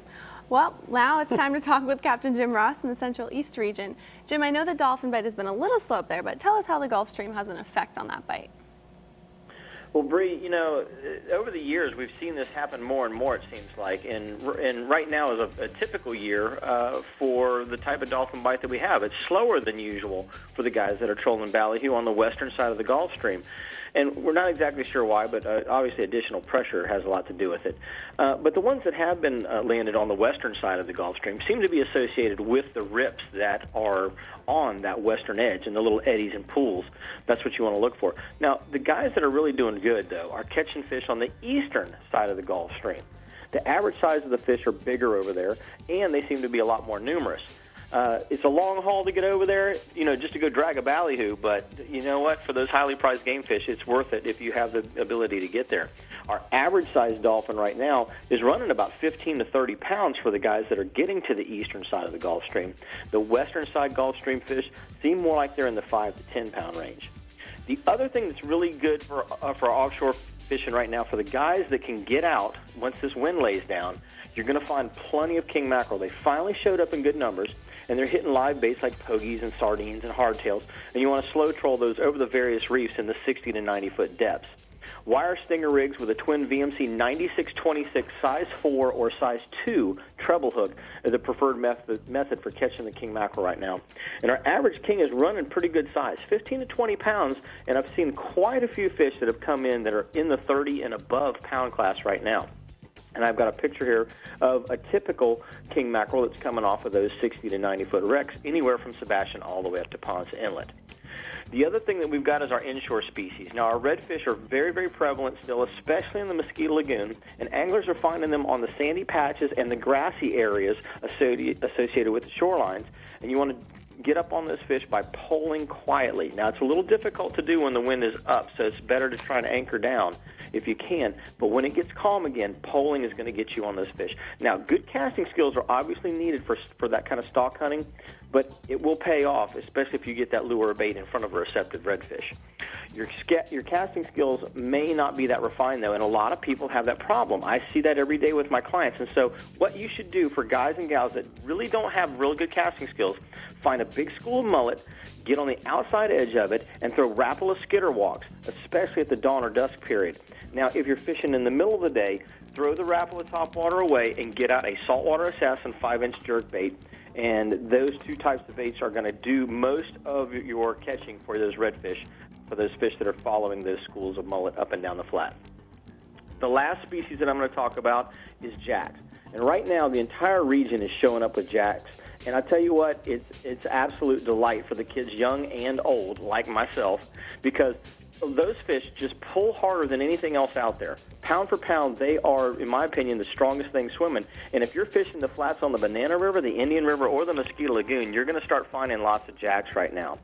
Well, now it's time to talk with Captain Jim Ross in the Central East region. Jim, I know the dolphin bite has been a little slow up there, but tell us how the Gulf Stream has an effect on that bite. Well, Brie, you know, over the years we've seen this happen more and more, it seems like, and right now is a typical year for the type of dolphin bite that we have. It's slower than usual for the guys that are trolling ballyhoo on the western side of the Gulf Stream. And we're not exactly sure why, but obviously additional pressure has a lot to do with it. But the ones that have been landed on the western side of the Gulf Stream seem to be associated with the rips that are on that western edge and the little eddies and pools. That's what you want to look for. Now, the guys that are really doing good, though, are catching fish on the eastern side of the Gulf Stream. The average size of the fish are bigger over there, and they seem to be a lot more numerous. It's a long haul to get over there, you know, just to go drag a ballyhoo, but you know what? For those highly prized game fish, it's worth it if you have the ability to get there. Our average size dolphin right now is running about 15 to 30 pounds for the guys that are getting to the eastern side of the Gulf Stream. The western side Gulf Stream fish seem more like they're in the 5 to 10 pound range. The other thing that's really good for offshore fishing right now, for the guys that can get out once this wind lays down, you're going to find plenty of king mackerel. They finally showed up in good numbers, and they're hitting live baits like pogies and sardines and hardtails, and you want to slow troll those over the various reefs in the 60 to 90 foot depths. Wire stinger rigs with a twin VMC 9626 size 4 or size 2 treble hook is the preferred method for catching the king mackerel right now. And our average king is running pretty good size, 15 to 20 pounds, and I've seen quite a few fish that have come in that are in the 30 and above pound class right now. And I've got a picture here of a typical king mackerel that's coming off of those 60 to 90 foot wrecks, anywhere from Sebastian all the way up to Ponce Inlet. The other thing that we've got is our inshore species. Now, our redfish are very, very prevalent still, especially in the Mosquito Lagoon, and anglers are finding them on the sandy patches and the grassy areas associated with the shorelines, and you want to get up on those fish by poling quietly. Now, it's a little difficult to do when the wind is up, so it's better to try to anchor down if you can. But when it gets calm again, poling is going to get you on those fish. Now, good casting skills are obviously needed for that kind of stock hunting, but it will pay off, especially if you get that lure or bait in front of a receptive redfish. Your casting skills may not be that refined, though, and a lot of people have that problem. I see that every day with my clients. And so what you should do for guys and gals that really don't have real good casting skills, find a big school of mullet, get on the outside edge of it, and throw Rapala skitter walks, especially at the dawn or dusk period. Now, if you're fishing in the middle of the day, throw the Rapala topwater away and get out a saltwater assassin 5-inch jerk bait. And those two types of baits are going to do most of your catching for those redfish, for those fish that are following those schools of mullet up and down the flat. The last species that I'm going to talk about is jacks. And right now, the entire region is showing up with jacks. And I tell you what, it's absolute delight for the kids young and old, like myself, because those fish just pull harder than anything else out there. Pound for pound, they are, in my opinion, the strongest thing swimming. And if you're fishing the flats on the Banana River, the Indian River, or the Mosquito Lagoon, you're going to start finding lots of jacks right now.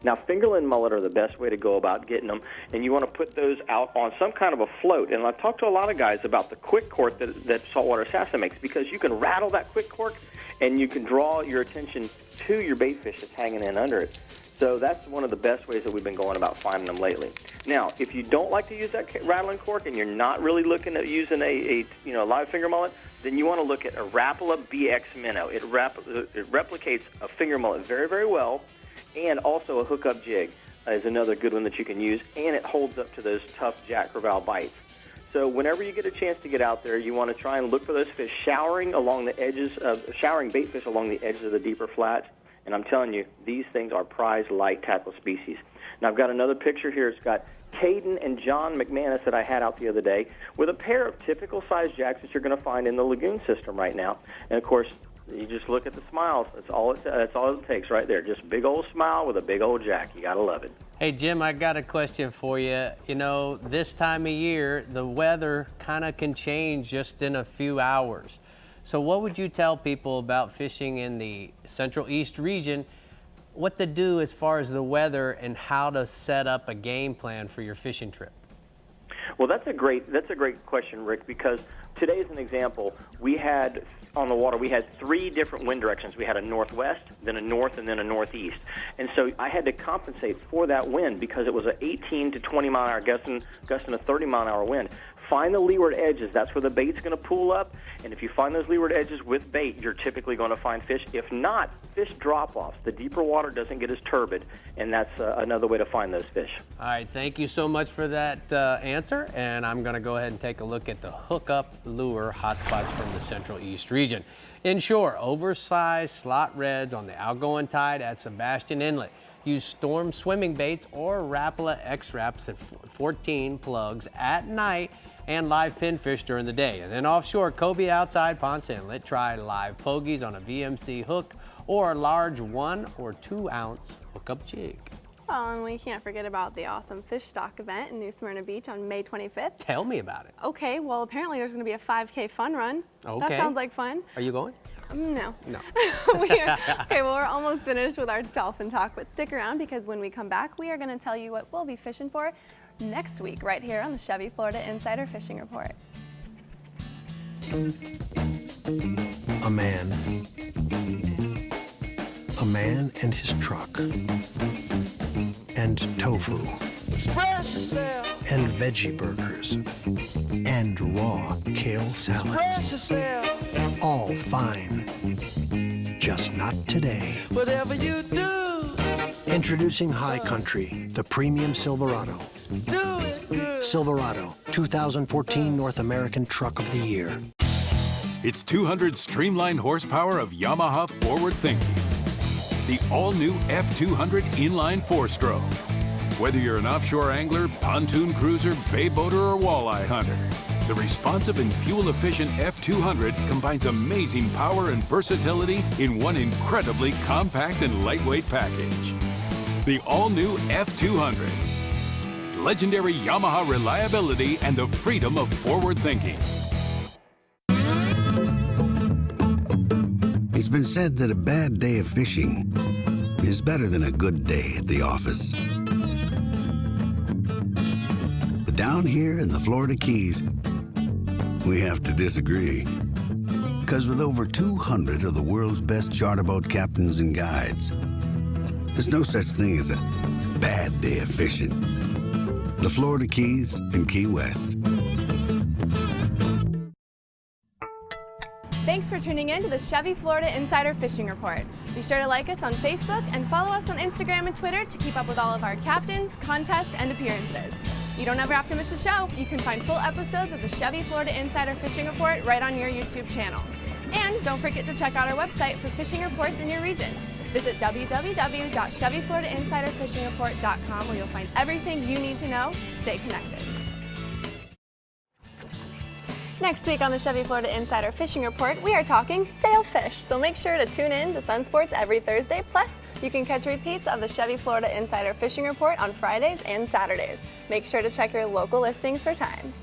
Now, fingerling mullet are the best way to go about getting them, and you want to put those out on some kind of a float. And I've talked to a lot of guys about the quick cork that saltwater assassin makes, because you can rattle that quick cork and you can draw your attention to your bait fish that's hanging in under it. So that's one of the best ways that we've been going about finding them lately. Now, if you don't like to use that rattling cork and you're not really looking at using a live finger mullet, then you want to look at a Rapala BX Minnow. It replicates a finger mullet very, very well, and also a hookup jig is another good one that you can use, and it holds up to those tough Jack Crevalle bites. So whenever you get a chance to get out there, you want to try and look for those fish showering bait fish along the edges of the deeper flats. And I'm telling you, these things are prize light tackle species. Now, I've got another picture here. It's got Caden and John McManus that I had out the other day with a pair of typical size jacks that you're going to find in the lagoon system right now. And, of course, you just look at the smiles. That's all it takes right there. Just a big old smile with a big old jack. You got to love it. Hey, Jim, I got a question for you. You know, this time of year, the weather kind of can change just in a few hours. So what would you tell people about fishing in the Central East region, what to do as far as the weather and how to set up a game plan for your fishing trip? Well, that's a great question, Rick, because today is an example. We had on the water, we had 3 different wind directions. We had a northwest, then a north, and then a northeast. And so I had to compensate for that wind because it was an 18 to 20 mile an hour gusting a 30 mile an hour wind. Find the leeward edges. That's where the bait's going to pool up. And if you find those leeward edges with bait, you're typically going to find fish. If not, fish drop-offs. The deeper water doesn't get as turbid, and that's another way to find those fish. All right, thank you so much for that answer. And I'm going to go ahead and take a look at the hookup lure hotspots from the Central East region. Inshore, oversized slot reds on the outgoing tide at Sebastian Inlet. Use storm swimming baits or Rapala X-Raps at 14 plugs at night and live pinfish during the day. And then offshore, Kobe outside Ponce Inlet, try live pogies on a VMC hook or a large 1 or 2 ounce hookup jig. Well, and we can't forget about the awesome Fish Stock event in New Smyrna Beach on May 25th. Tell me about it. Okay, well, apparently there's going to be a 5K fun run. Okay. That sounds like fun. Are you going? No. No. Okay, well, we're almost finished with our dolphin talk, but stick around because when we come back, we are going to tell you what we'll be fishing for next week right here on the Chevy Florida Insider Fishing Report. A man and his truck, and tofu, and veggie burgers, and raw kale salads. All fine, just not today. Whatever you do. Introducing High Country, the premium Silverado. Do it good. Silverado, 2014 North American Truck of the Year. It's 200 streamlined horsepower of Yamaha forward thinking. The all-new F200 inline 4-stroke. Whether you're an offshore angler, pontoon cruiser, bay boater, or walleye hunter, the responsive and fuel-efficient F200 combines amazing power and versatility in one incredibly compact and lightweight package. The all-new F200. Legendary Yamaha reliability and the freedom of forward thinking. It's been said that a bad day of fishing is better than a good day at the office. But down here in the Florida Keys, we have to disagree. Because with over 200 of the world's best charter boat captains and guides, there's no such thing as a bad day of fishing. The Florida Keys and Key West. Thanks for tuning in to the Chevy Florida Insider Fishing Report. Be sure to like us on Facebook and follow us on Instagram and Twitter to keep up with all of our captains, contests, and appearances. You don't ever have to miss a show. You can find full episodes of the Chevy Florida Insider Fishing Report right on your YouTube channel. And don't forget to check out our website for fishing reports in your region. Visit www.ChevyFloridaInsiderFishingReport.com where you'll find everything you need to know to stay connected. Next week on the Chevy Florida Insider Fishing Report, we are talking sailfish. So make sure to tune in to SunSports every Thursday. Plus, you can catch repeats of the Chevy Florida Insider Fishing Report on Fridays and Saturdays. Make sure to check your local listings for times.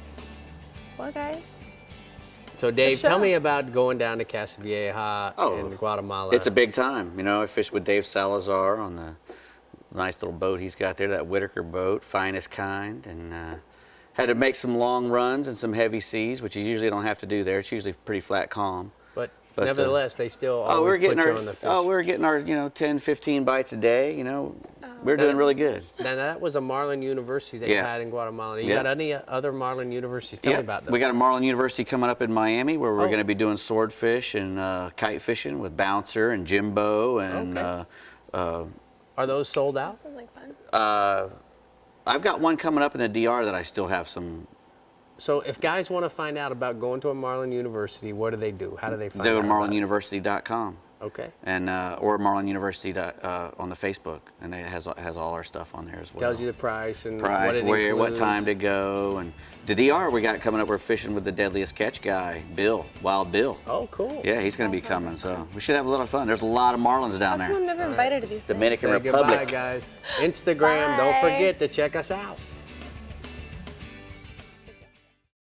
Well, guys. So, Dave, tell me about going down to Casa Vieja in Guatemala. It's a big time. You know, I fished with Dave Salazar on the Nice little boat he's got there, that Whitaker boat, finest kind, and had to make some long runs and some heavy seas, which you usually don't have to do there. It's usually pretty flat calm. But nevertheless, they still always put you on the fish. Oh, we were getting our 10, 15 bites a day. We're doing really good. Now that was a Marlin University they had in Guatemala. You got any other Marlin universities? Tell me about them. We got a Marlin University coming up in Miami where we're going to be doing swordfish and kite fishing with Bouncer and Jimbo and. Are those sold out? Sounds like fun. I've got one coming up in the DR that I still have some. So if guys want to find out about going to a Marlin University, what do they do? How do they find out? They go to marlinuniversity.com. Okay. And or Marlin University on the Facebook, and it has all our stuff on there as well. Tells you the price and what time to go, and the DR we got coming up. We're fishing with the deadliest catch guy, Wild Bill. Oh, cool. Yeah, he's going to be coming, so we should have a lot of fun. There's a lot of marlins down there. I'm never invited to these things. Dominican Republic. Goodbye, guys. Instagram. Bye. Don't forget to check us out.